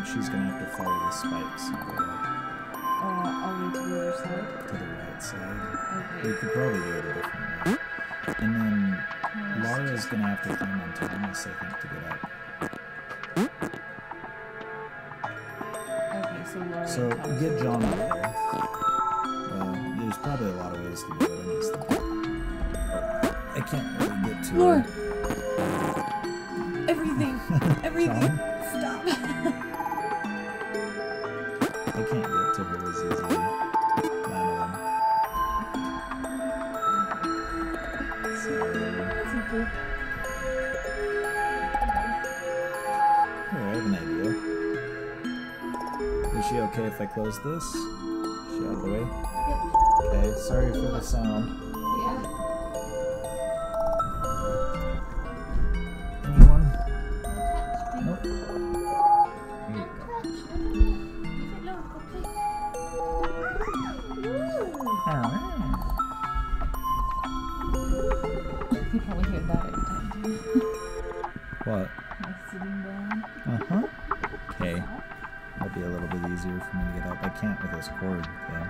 She's gonna have to follow the spikes and go up. All the way to the other side? To the right side. Okay. We could probably do it a different way. And then Laura's gonna have to climb on Thomas, I think, to get up. Okay, so Laura. So get John up there. Well, there's probably a lot of ways to do it. I'm just thinking. I can't really get to Lord! it. Everything! Everything! John? Stop! I can't get to her as easily. Madeline. So... Simple. Here, I have an idea. Is she okay if I close this? Is she out of the way? Yep. Okay, sorry for the sound. Yeah. Anyone? Nope. Here you go. You probably hear that every time too. What? Like sitting down. Uh-huh. Okay. That'll be a little bit easier for me to get up. I can't with this cord, though.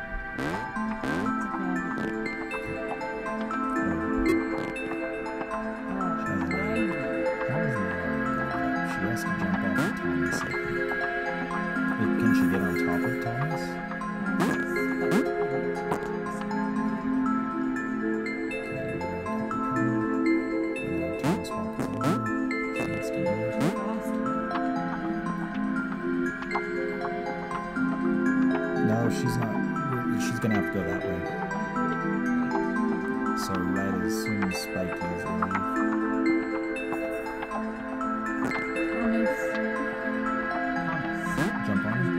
She has to jump off of Thomas, I think. Can she get on top of Thomas? No, she's not. She's gonna have to go that way. So right as soon as Spike is jump on him.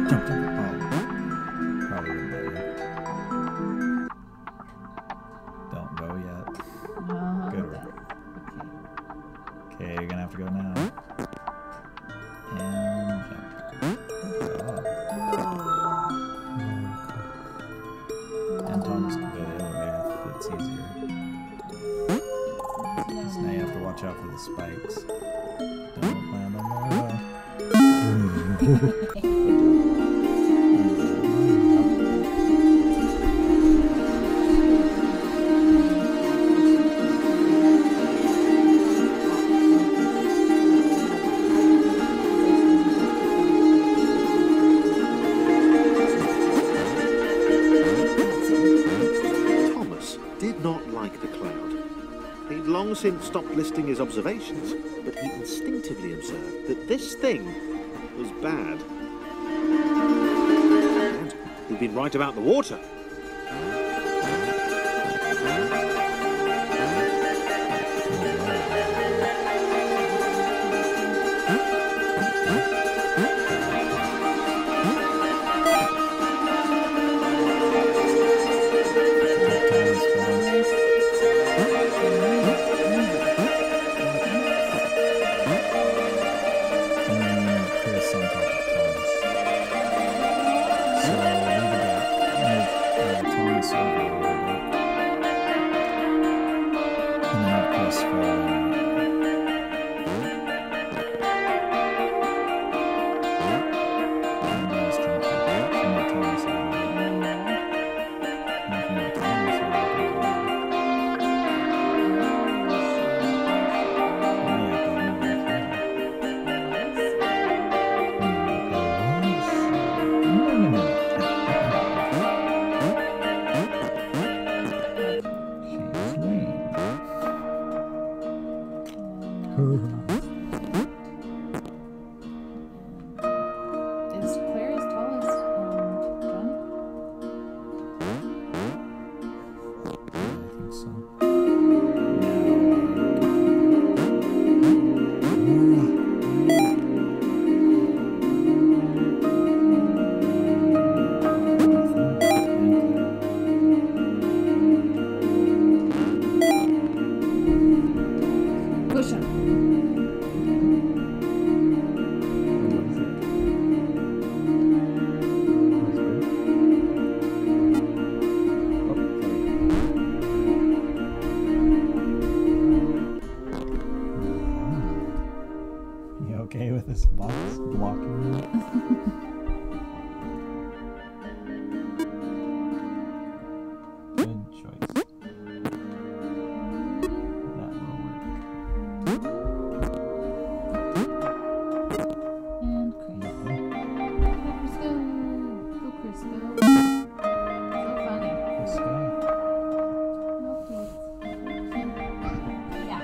Jump on him. Oh, probably wouldn't let you. Don't go yet. Good work. Okay, you're gonna have to go now. And jump. And Thomas can go the other way if it's easier. Because now you have to watch out for the spikes. Don't land on the since stopped listing his observations, but he instinctively observed that this thing was bad. And he'd been right about the water. Chris over a little bit. And then have Chris fall in. Is Claire as tall as John? I think so. Push him. You okay with this box blocking you? Good choice. That will work. And Chris. Go, Chris, go. So funny. This guy. No, please. Yeah.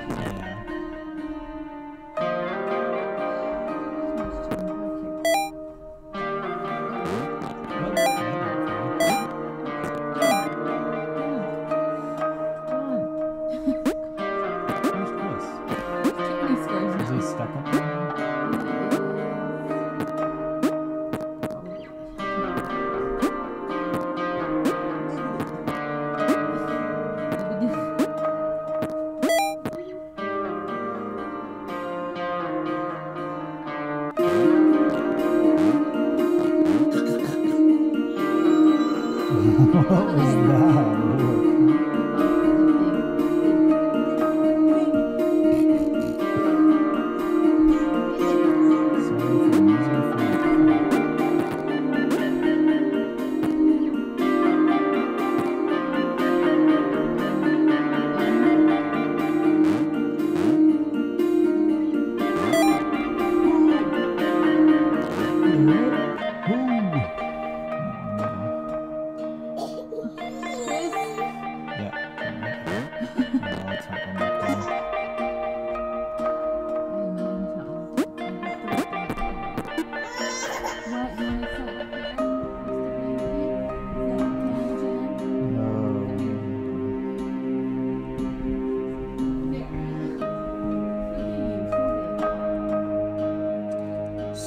Where's Chris? Is he stuck up there? What was that? Sorry for losing for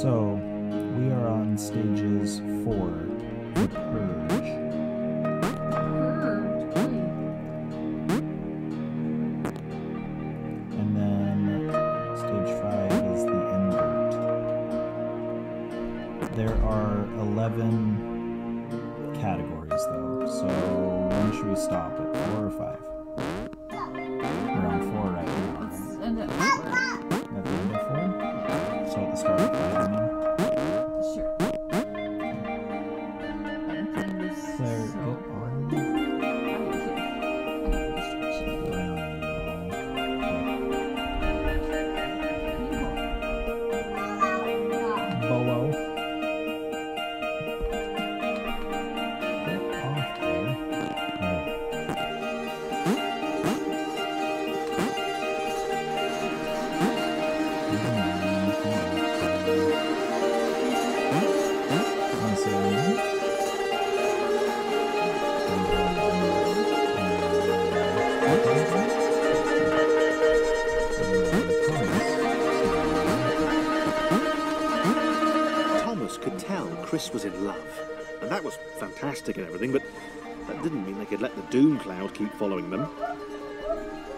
So, we are on stages 4, the Purge. And then stage 5 is the Invert. There are 11 categories though, so when should we stop? At 4 or 5? We're on 4 right now. Let's end at 4. At the end of 4? So at the start of 5, I mean? Sure. Claire, get on. Bolo. Get off there. There. Thomas could tell Chris was in love, and that was fantastic and everything, but that didn't mean they could let the doom cloud keep following them.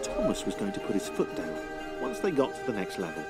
Thomas was going to put his foot down once they got to the next level.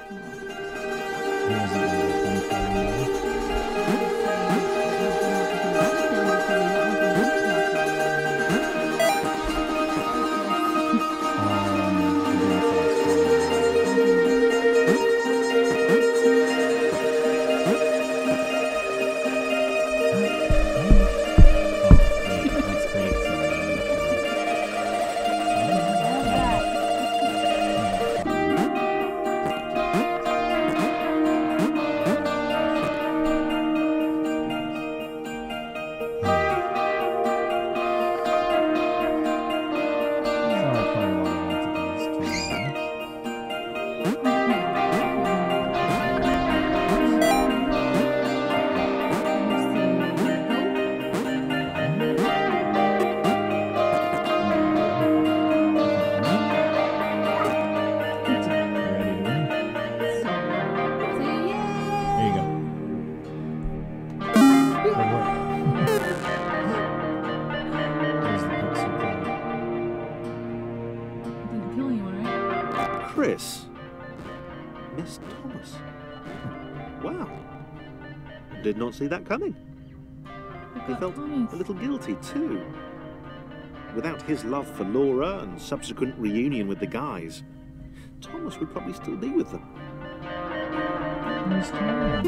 Chris. Miss Thomas. Wow. Did not see that coming. He felt a little guilty too. Without his love for Laura and subsequent reunion with the guys, Thomas would probably still be with them. Where's Thomas?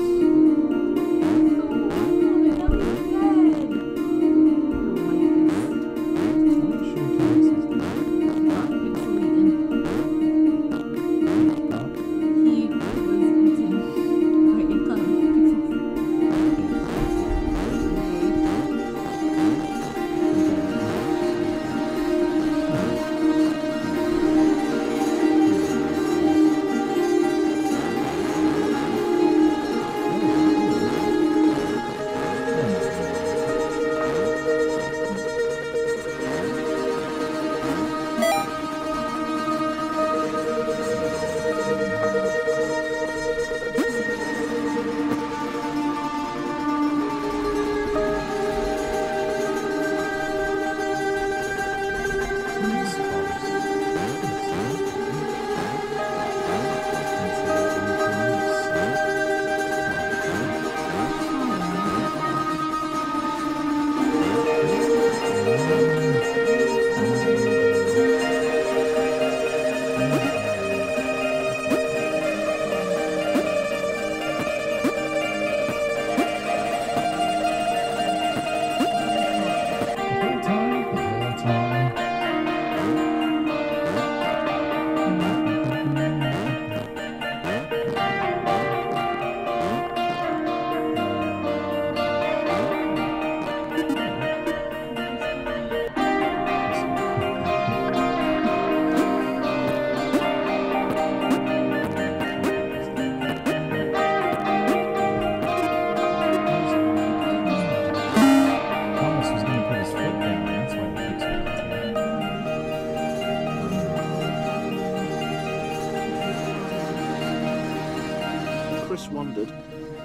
Chris wondered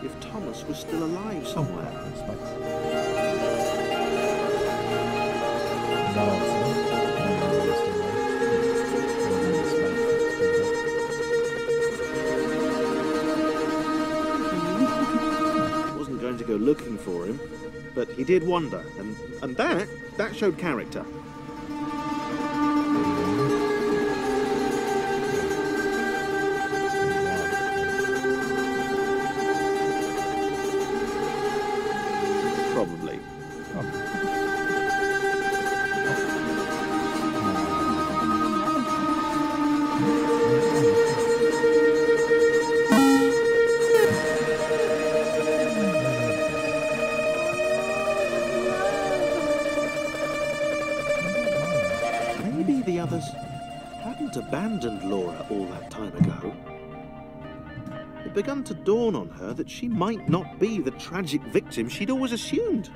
if Thomas was still alive somewhere. Wasn't going to go looking for him, but he did wonder, and that showed character. Probably. Maybe the others hadn't abandoned Laura all that time ago. It began to dawn on her that she might not be the tragic victim she'd always assumed.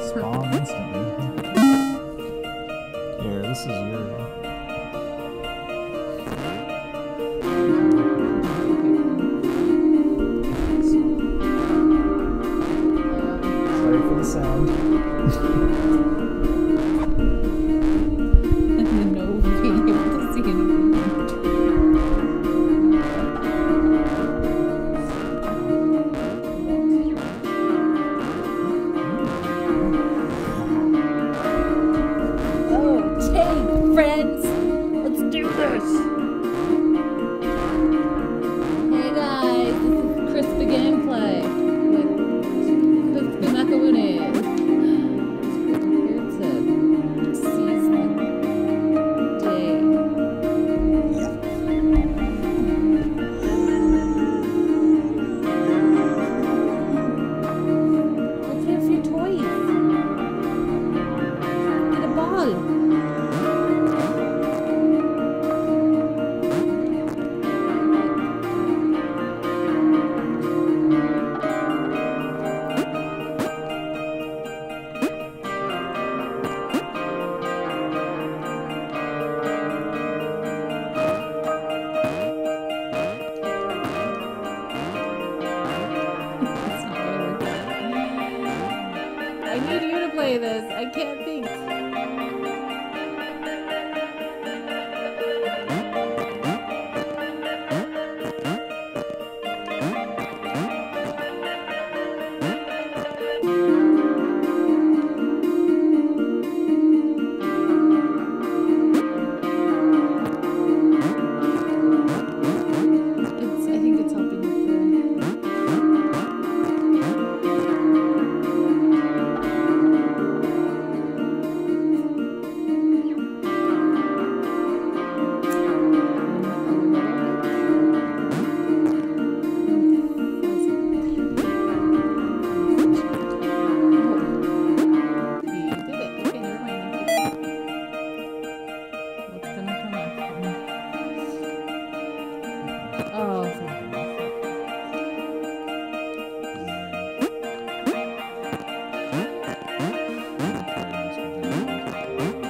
Spawn instantly. Here, this is your. Sorry for the sound. No being able to see anything. Friends, let's do this! Hey guys, this is Krista gameplay with Krista Macaroonies. Here it said, seize the day. Let's get a few toys. Get a ball. I need you to play this. I can't think. I think it's helping with the...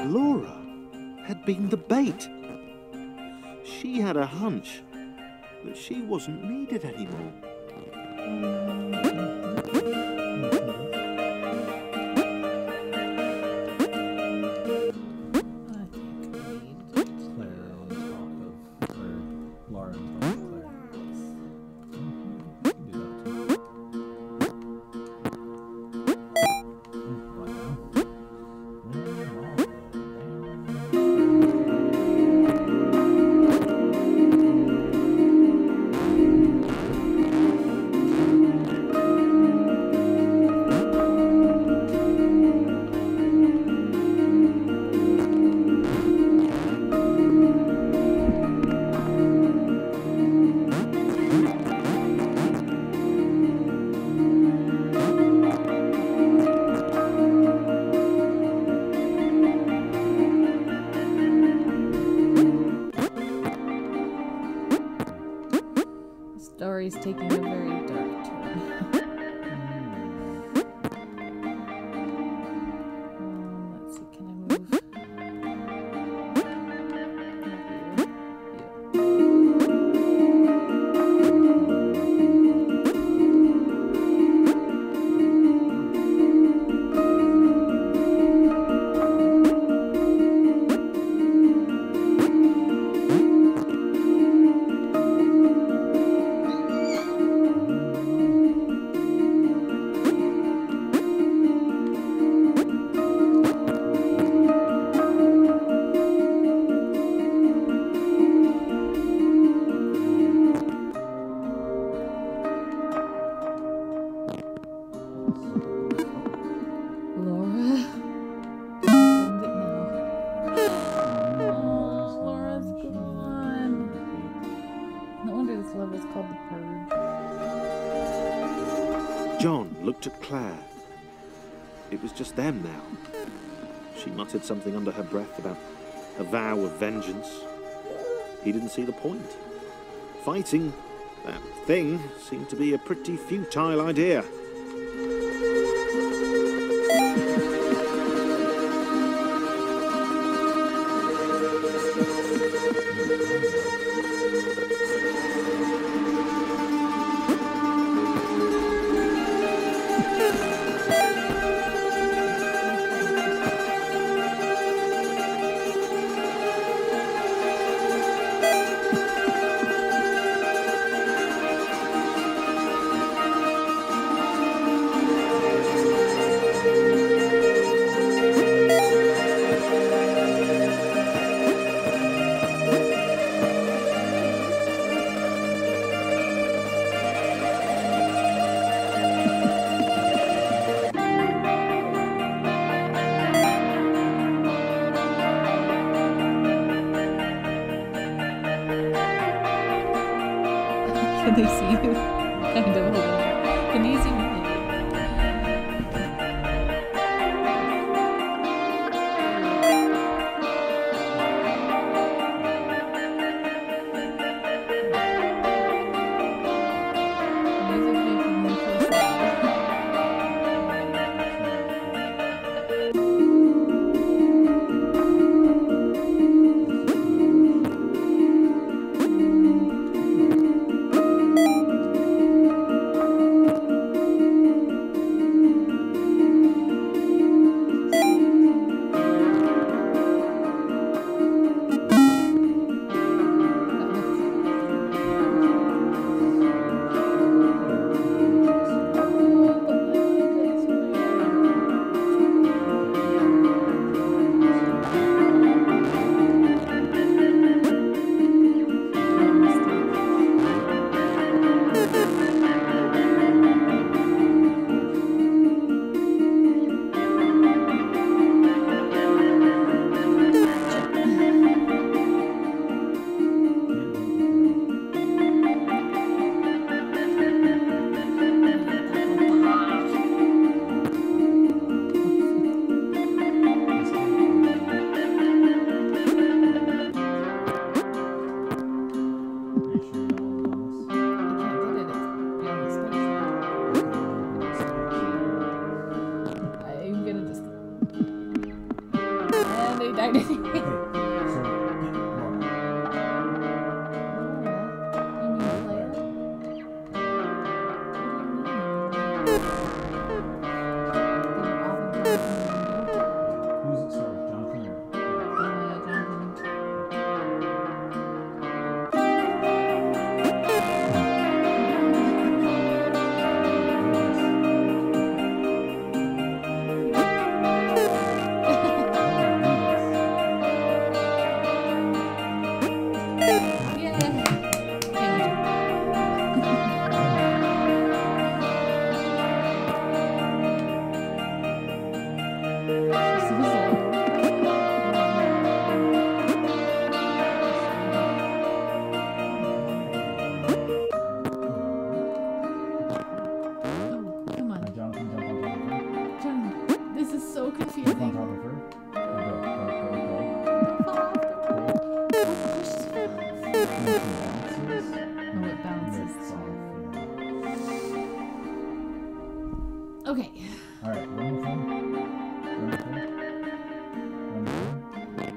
Laura had been the bait. She had a hunch that she wasn't needed anymore. Story's taking a very dark turn. Let's see, can I move? and looked at Claire. It was just them now. She muttered something under her breath about a vow of vengeance. He didn't see the point. Fighting that thing seemed to be a pretty futile idea. Can they see you? Kind of. Can you see me? Okay. All right, one more thing. One more thing. One more thing. Okay.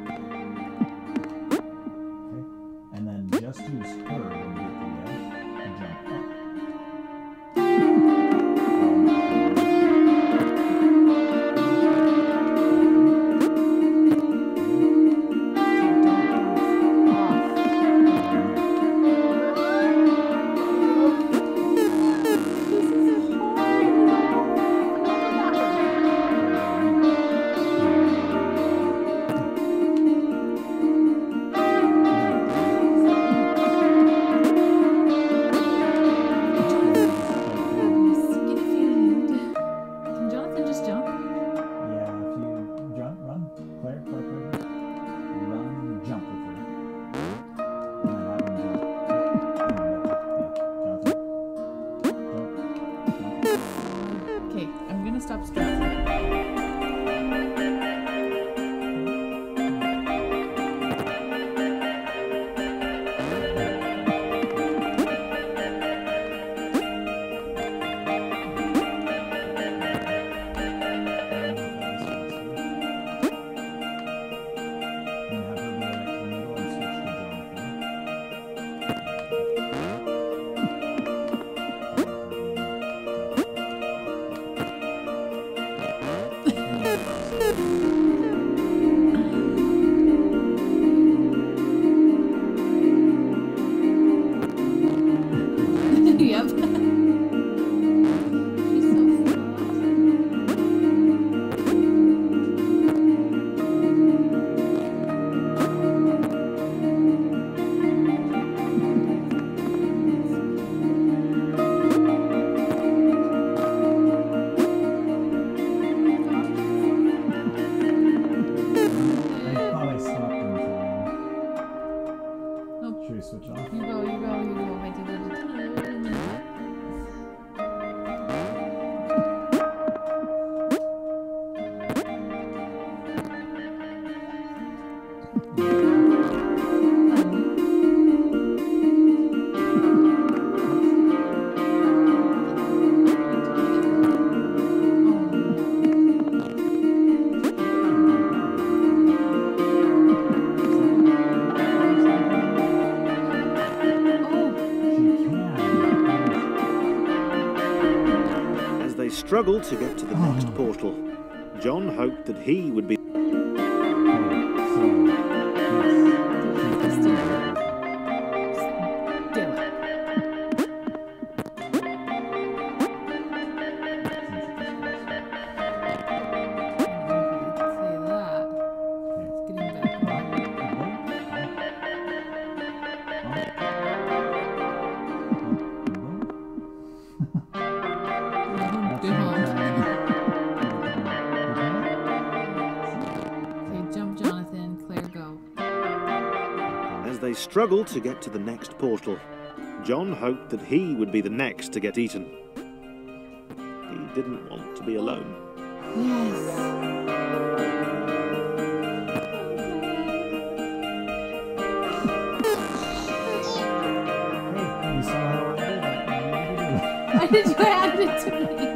And then just use her when you get the edge and jump up. switch off? You go. I did it. Struggled to get to the next portal. John hoped that he would be... They struggled to get to the next portal. John hoped that he would be the next to get eaten. He didn't want to be alone. Why did you hand it to me?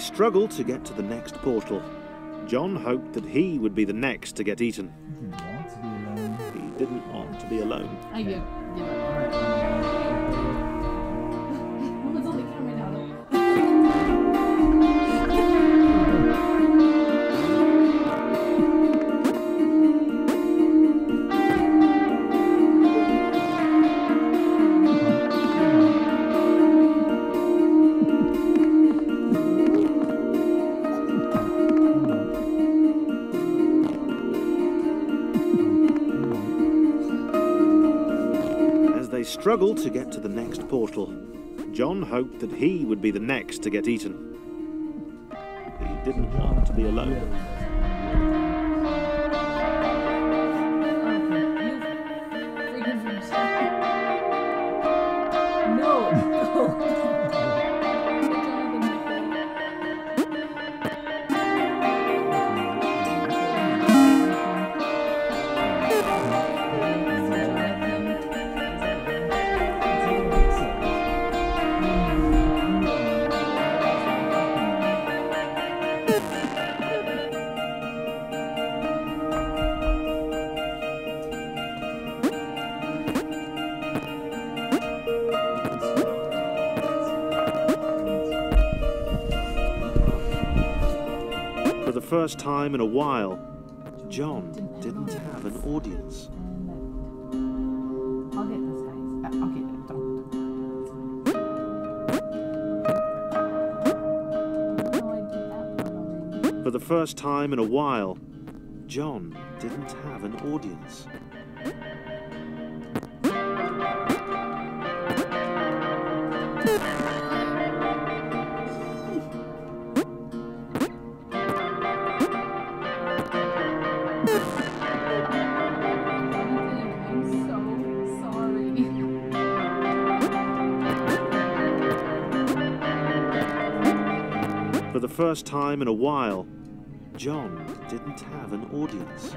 Struggled to get to the next portal. John hoped that he would be the next to get eaten. He didn't want to be alone. I give up. It's only coming out of... Struggled to get to the next portal. John hoped that he would be the next to get eaten. He didn't want to be alone. For the first time in a while, John didn't have an audience. I'll get this, guys. Okay, don't. For the first time in a while, John didn't have an audience. For the first time in a while, John didn't have an audience.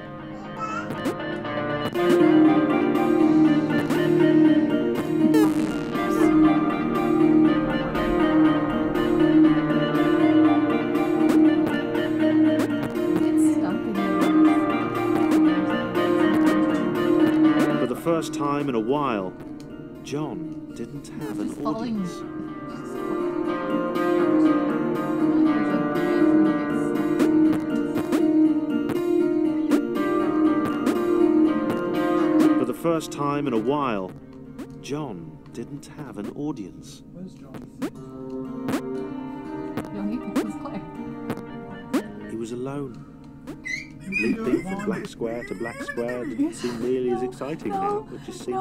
For the first time in a while, John didn't have an audience. For the first time in a while, John didn't have an audience. Where's John? He was alone. Leaping from black square to black square didn't seem nearly as exciting now. It just seemed...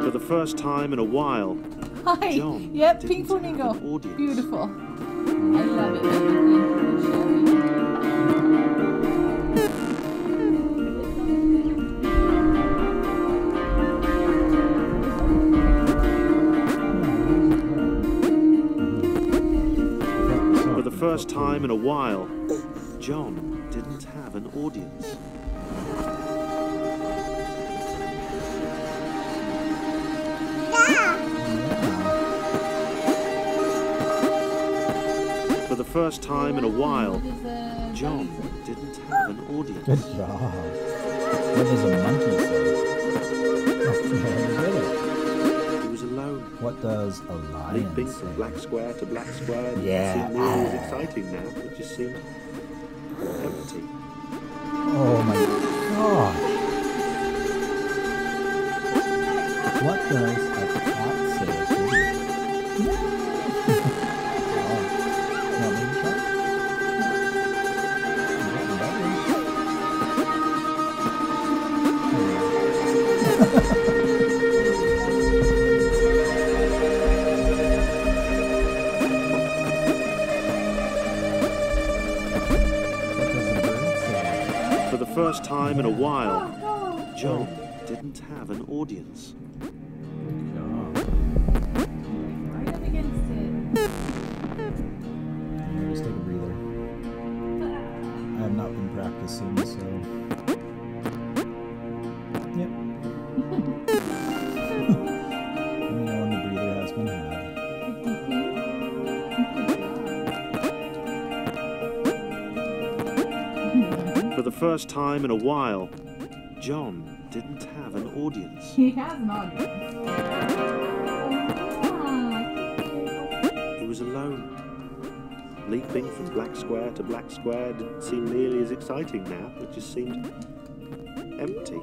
For the first time in a while, Hi. John Yep, didn't pink flamingo. have an audience. Beautiful. I love it. Thank you for sharing. For the first time in a while, John didn't have an audience. For the first time in a while, John didn't have an audience. Good job. What does a monkey say? He was alone. What does a lion Leaping say? from black square to black square didn't Yeah. seem nearly as exciting now. It just seemed empty. Oh my god. What does a cat say? For the first time in a while, John didn't have an audience. Right up against it. Just take a breather. I have not been practicing, so. Yep. Let me know when the breather has been had. For the first time in a while, John didn't have an audience. He has an audience. He was alone. Leaping from black square to black square didn't seem nearly as exciting now. It just seemed empty.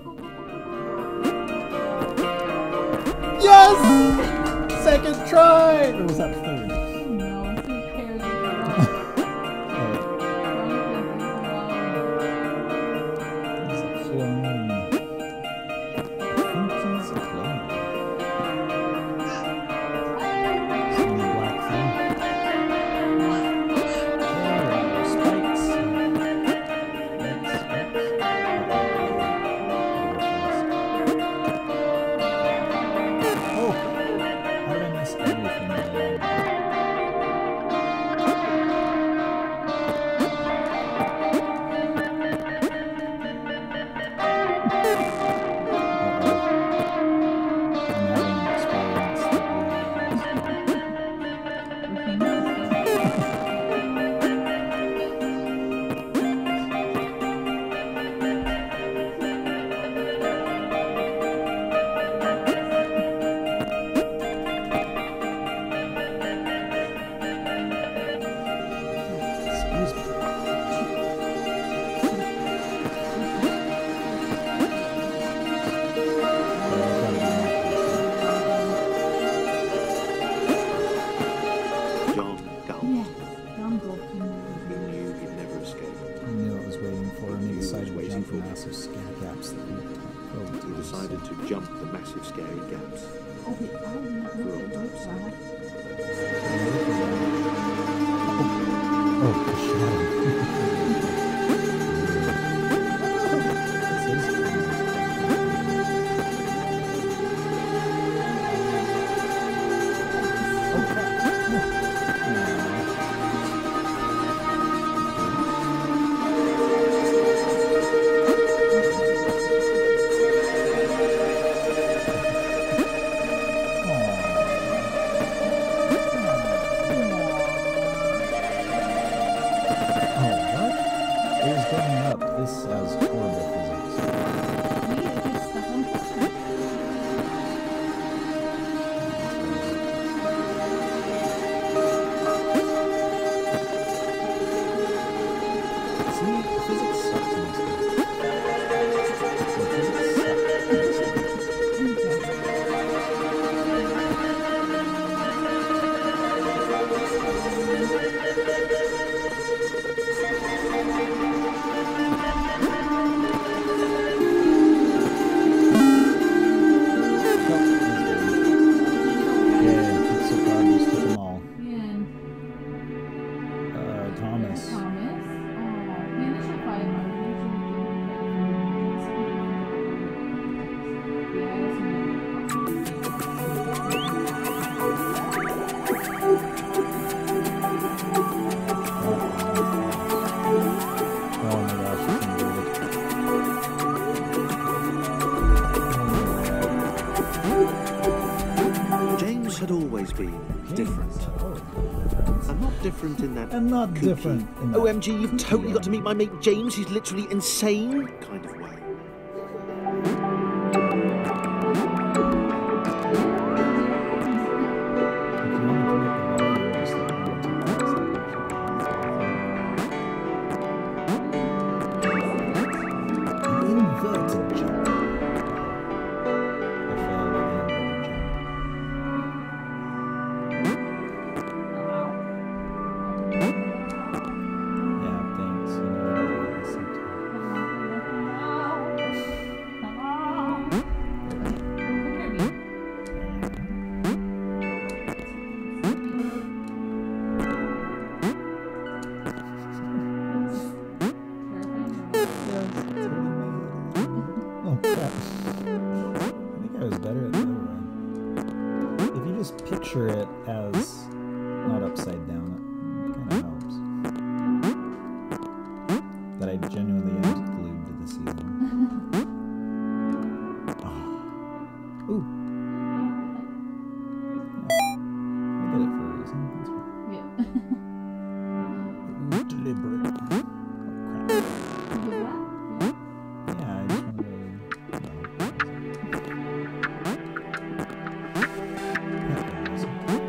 Yes! Second try! Or was that third? No, it's who cares if you're wrong. He's a clone. I think he's a clone. See the black thing? Oh, spikes. Oh, how did I miss everything? John gulped. Yes, John Goldkin. He knew he'd never escape. He knew what was waiting for him. He He was decided to waiting jump for the it. massive scare gaps that we probed. He decided to jump the massive scary gaps. Oh, wait, I didn't look at those. Oh, the shadow. This is different. And not different in that And not kooky, different in that OMG, you've totally got to meet my mate James, he's literally insane kind of way. Picture it as not upside down, it kind of helps. That I genuinely am glued to the ceiling. Oh. Ooh. Yeah. I did it for a reason. That's right. Yeah. It was deliberate. Oh, crap. Yeah, I just wanted to...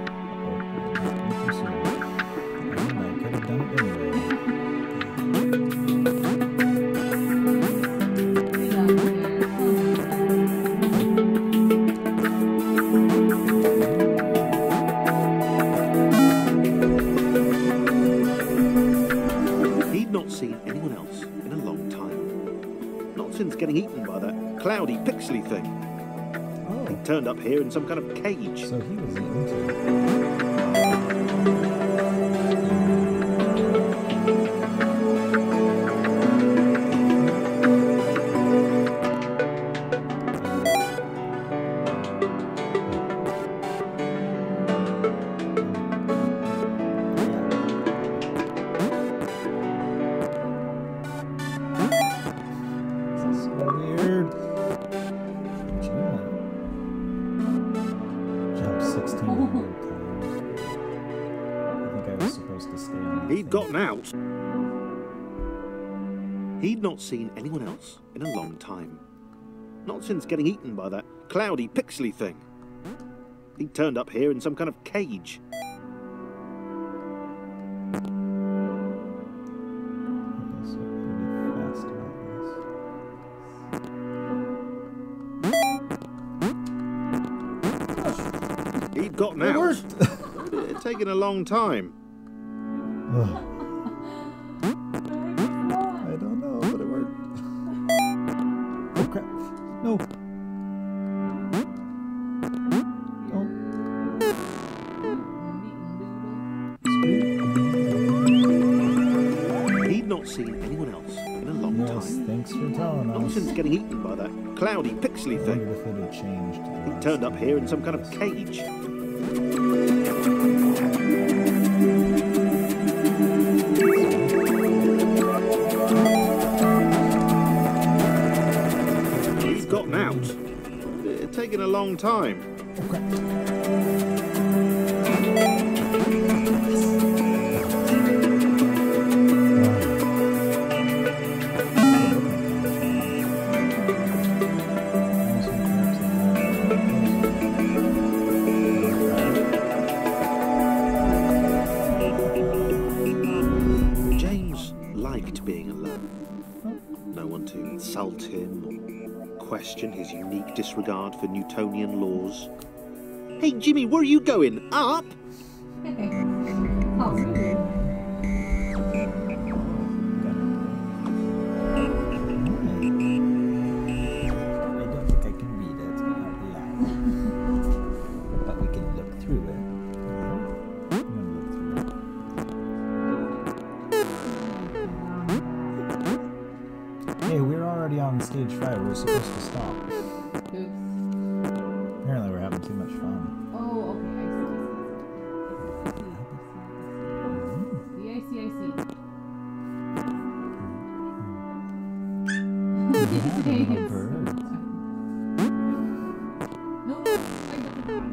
getting eaten by that cloudy, pixely thing. Oh. He turned up here in some kind of cage. So he was eaten too. He'd gotten out. He'd not seen anyone else in a long time. Not since getting eaten by that cloudy, pixely thing. He turned up here in some kind of cage. He'd gotten out. It had taken a long time. I don't know, but it worked. Oh crap. No. He'd not seen anyone else in a long time. Thanks for telling us. Not since getting eaten by that cloudy, pixely thing. If it had changed. He turned up here in some kind of cage. He's gotten out. It had taken a long time. Okay. Insult him or question his unique disregard for Newtonian laws. Hey Jimmy, where are you going? Up? Oh, really? I don't think I can read it out loud. But we can look through it. Hey, we're already on stage 5. We're supposed to stop. Oops. Apparently we're having too much fun. Oh, okay. I see. No, I don't.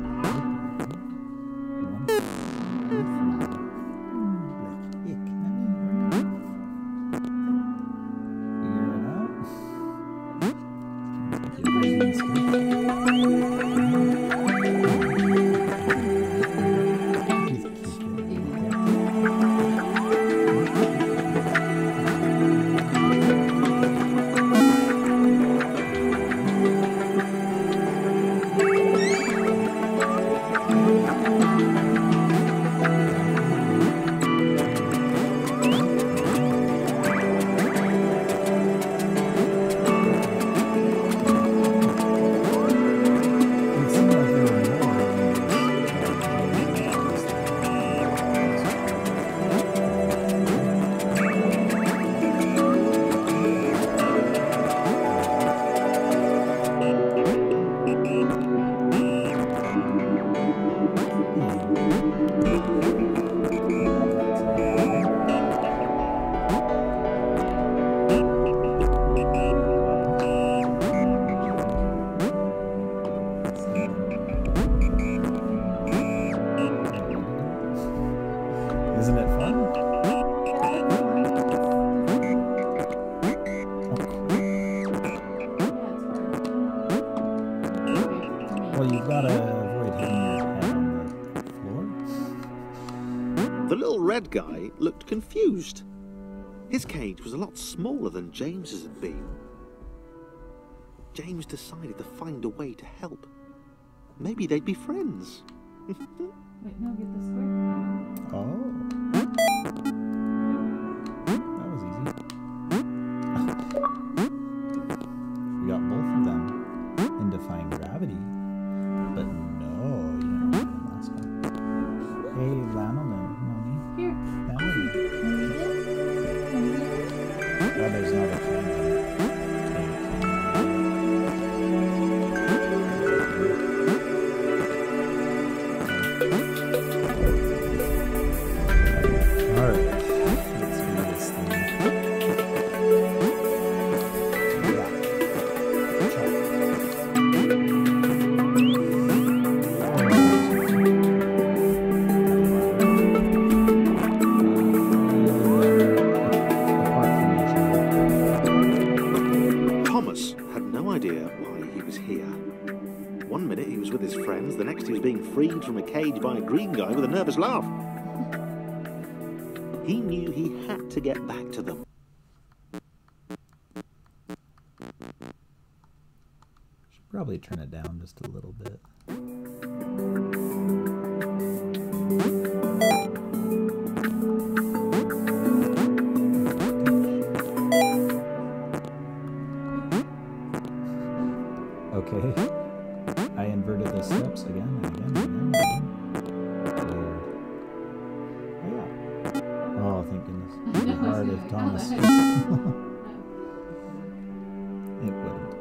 The little red guy looked confused. His cage was a lot smaller than James's had been. James decided to find a way to help. Maybe they'd be friends. Wait, no, get the square. Oh. That was easy. We got both of them in defying gravity. But no, you didn't remember the last one. Hey, Lanolin, mommy. Here. Lanolin. Oh, there's another time. Freed from a cage by a green guy with a nervous laugh. He knew he had to get back to them. Should probably turn it down just a little bit. Okay. I inverted the steps again and again and again and again. Weird. Oh, yeah. Oh, thank goodness. It would be hard if Thomas... It wouldn't.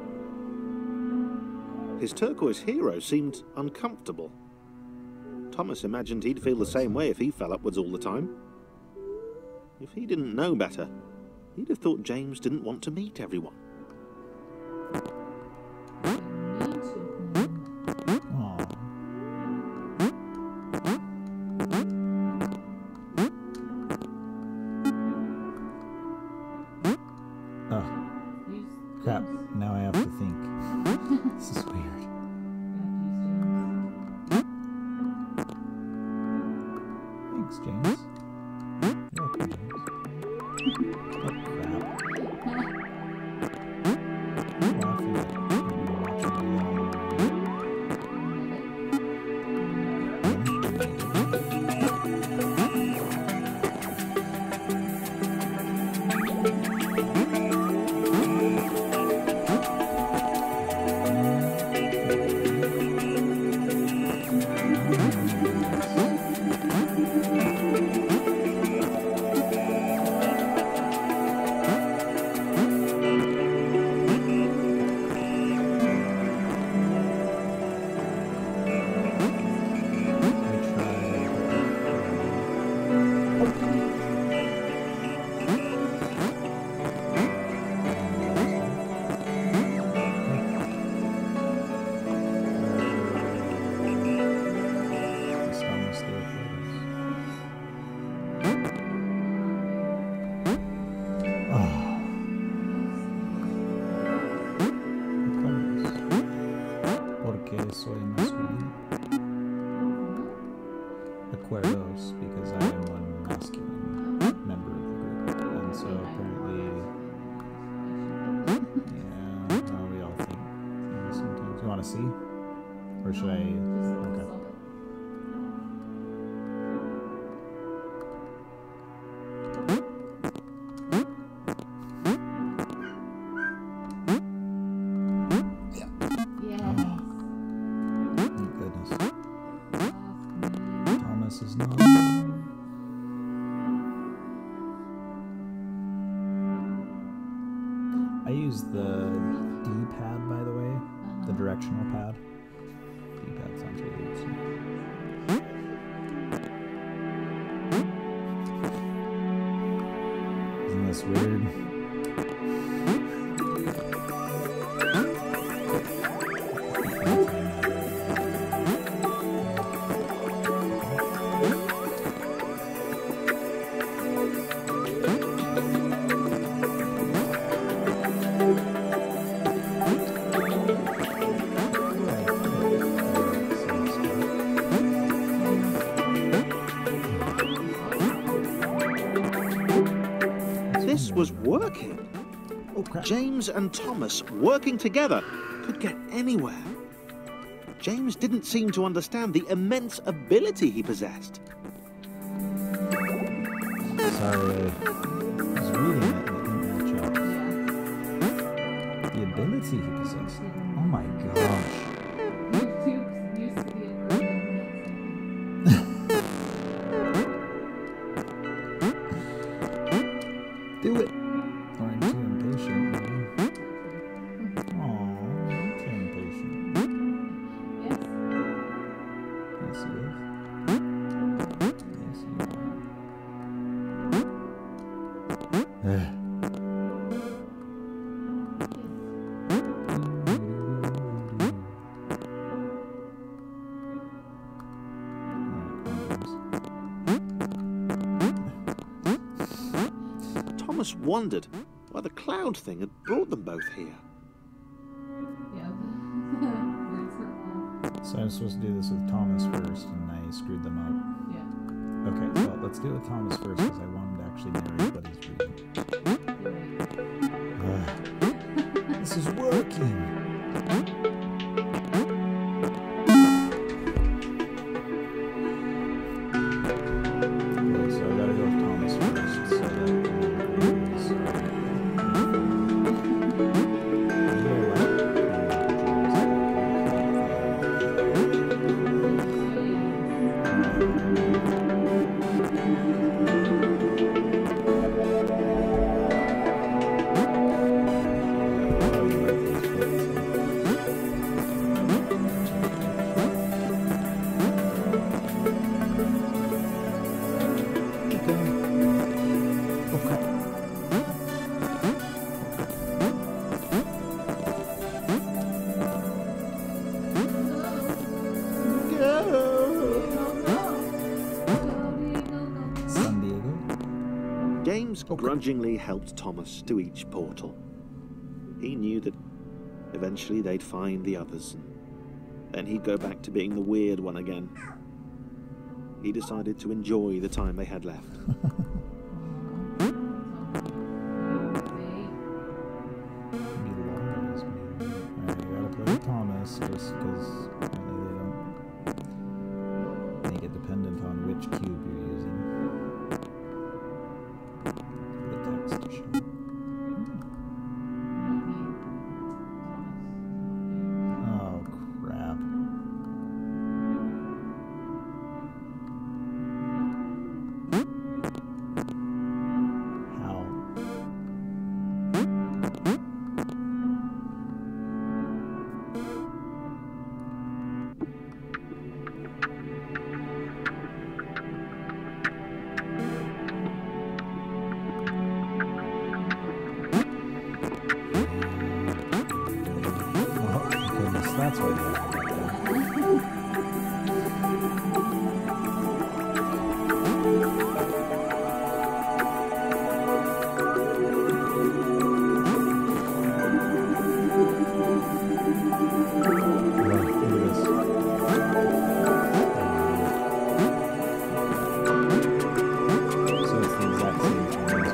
His turquoise hero seemed uncomfortable. Thomas imagined he'd feel the same way if he fell upwards all the time. If he didn't know better, he'd have thought James didn't want to meet everyone. Crap, now I have to think. This is weird. Thanks, James. You're welcome, James. Oh, crap. I'm laughing at you watching me all soy masculine. Aquarius, because I am one masculine member of the group. And so apparently, yeah, we all think sometimes. You want to see? Or should I? Okay. Is not. I use the D-pad, by the way, the directional pad. D-pad sounds really good. Isn't this weird? was working. Oh, crap. James and Thomas, working together, could get anywhere. James didn't seem to understand the immense ability he possessed. Sorry, I was reading it and it didn't match up. The ability he possessed. Oh my gosh. Do it. Or I'm too impatient. Aww, I'm too impatient. Yes. Yes, he is. Yes, he is. Thomas wondered why the cloud thing had brought them both here. Yeah. Words are all. So I'm supposed to do this with Thomas first, and I screwed them up. Yeah. Okay, so let's do it with Thomas first, because I want him to actually narrate what he's reading. This is working! Okay, so I gotta go with Thomas first, so that James grudgingly helped Thomas to each portal. He knew that eventually they'd find the others, and then he'd go back to being the weird one again. He decided to enjoy the time they had left. I gotta play Thomas just because apparently they don't make it dependent on which cube you're using. The text to show. Oh crap. How? That's what So it's the exact same thing as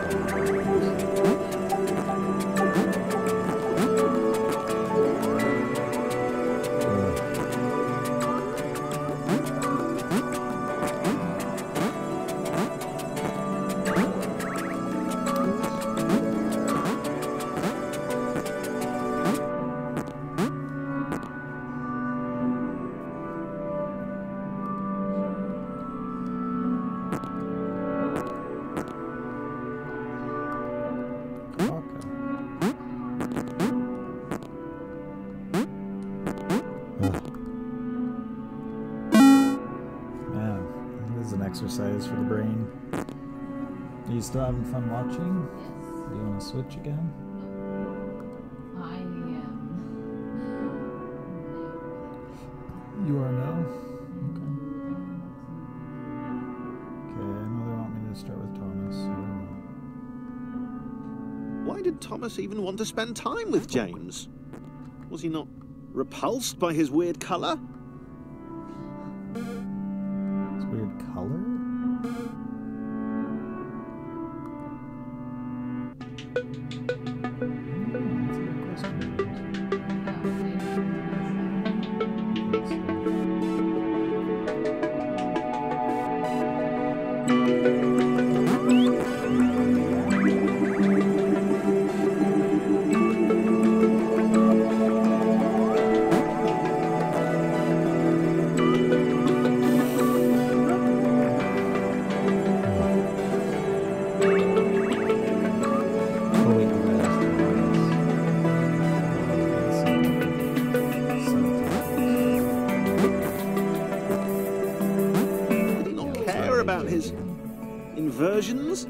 exercise for the brain. Are you still having fun watching? Yes. Do you want to switch again? I am. You are now? Okay. Okay, I know they want me to start with Thomas, so... Why did Thomas even want to spend time with James? Was he not repulsed by his weird colour? Inversions?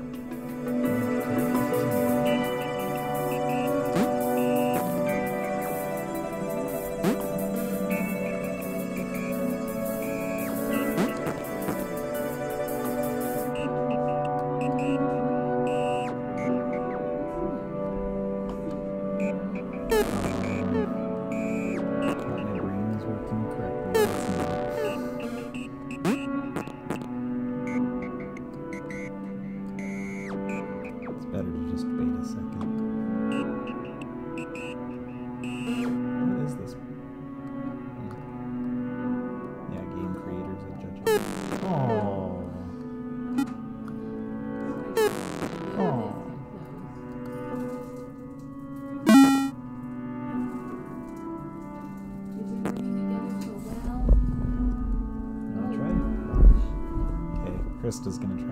Krista's gonna try.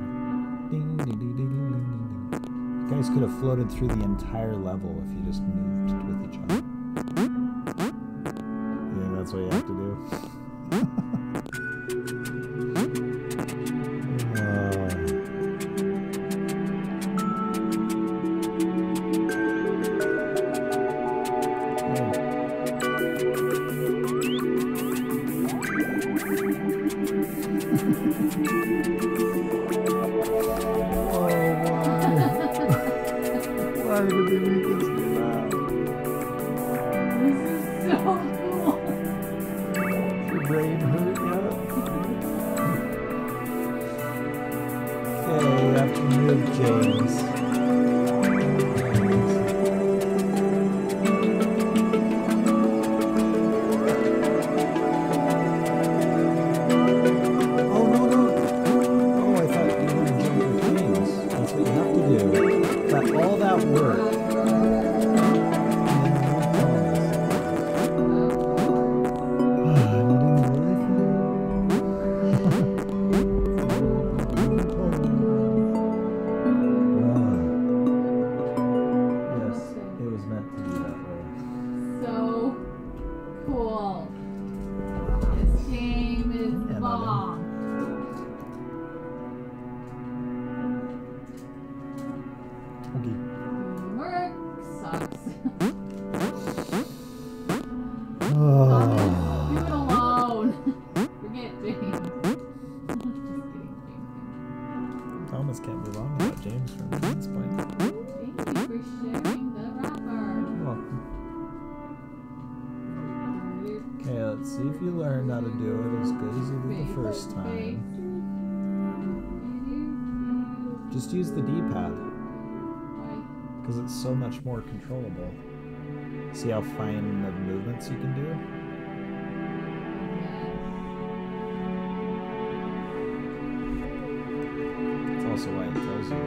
Ding, ding, ding, ding, ding, ding, ding. You guys could have floated through the entire level if you just moved with each other. Yeah, that's what you have to do. Why did they make us do that? This is so cool. Your brain hurt yet? Okay, you have to move, James. Oh, no, no. Oh, I thought you were going to jump with James. That's what you have to do. All that work. Yes, it was meant to be that way. So cool. This game is the bomb. Work sucks. Do it alone. Forget James. Just kidding, James. Thomas can't move on without James from this point. Thank you for sharing the wrapper. You're welcome. Okay, let's see if you learned how to do it as good as you did the first time. Just use the D-pad. Because it's so much more controllable. See how fine of movements you can do? It's also why it throws you.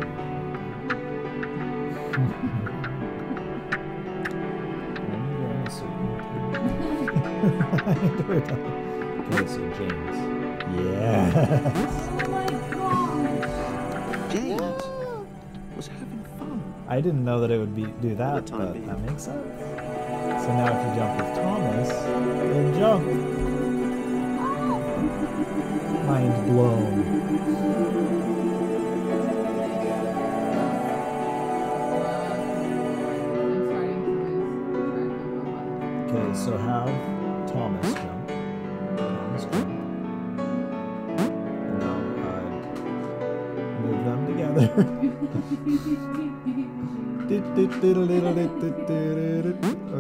Okay, so James. Yes! Oh my gosh! James was having fun. I didn't know that it would do that, For the time but being. that makes sense. So now if you jump with Thomas, then jump. Mind blown. Okay, so have Thomas jump. Thomas jump. And now move them together.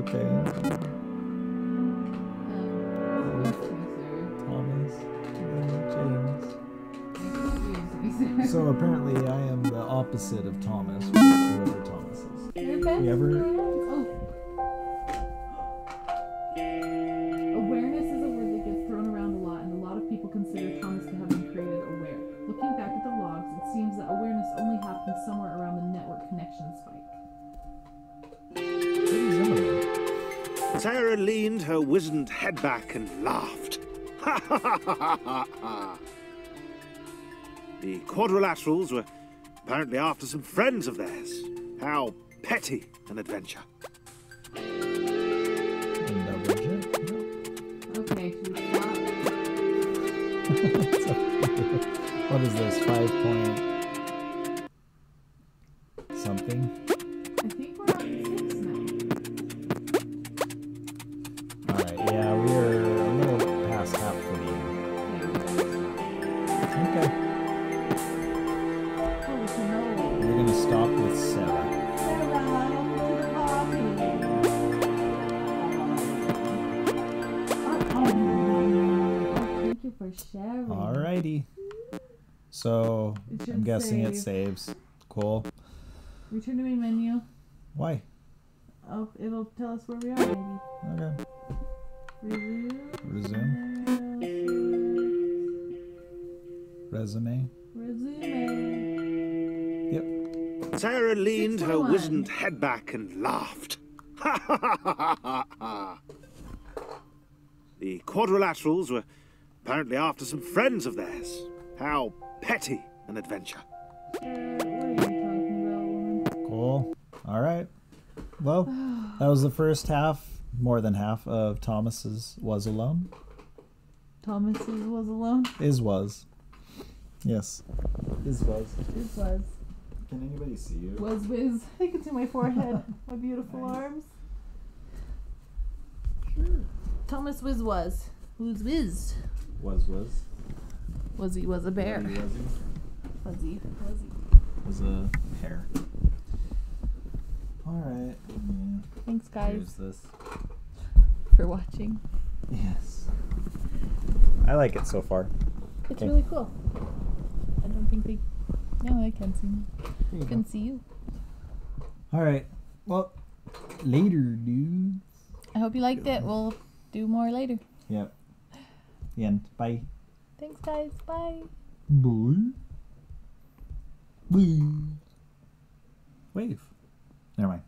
Okay. Thomas and James. So apparently I am the opposite of Thomas, whoever Thomas is. You ever... Awareness is a word that gets thrown around a lot, and a lot of people consider Thomas to have been created aware. Looking back at the logs, it Sarah leaned her wizened head back and laughed. Ha ha ha ha ha ha! The quadrilaterals were apparently after some friends of theirs. How petty an adventure. Okay, should we stop? What is this? 5 point something? I think we're on 6 now. Alright, yeah, we are a little past half for the year. Okay. Oh, no. We're gonna stop with 7. Thank you for sharing. Alrighty. So, It should I'm guessing it save. saves. Cool. Return to main menu. Why? Oh, it'll tell us where we are, maybe. Okay. Resume. Resume. Resume. Yep. Sarah leaned her 6:21. wizened head back and laughed. Ha ha ha ha ha ha! The quadrilaterals were apparently after some friends of theirs. How petty an adventure. What are you talking about, woman? Cool. Alright. Well, that was the first half, more than half, of Thomas's Was Alone. Thomas's was alone. Was. Yes. Was. This was. Can anybody see you? Was whiz. I can see my forehead. My beautiful Nice. arms. Thomas Wiz was. Who's Wiz? Was. Was a bear. Was Fuzzy. Was a hair. Alright. Yeah. Thanks, guys, Here's this. for watching. Yes. I like it so far. It's Okay. really cool. I don't think they. No, I can't see me. Here you I can see you. Alright. Well, later, dude. I hope you liked it. We'll do more later. Yep. The end. Bye. Thanks, guys. Bye. Bye. Bye. Wave. Never mind.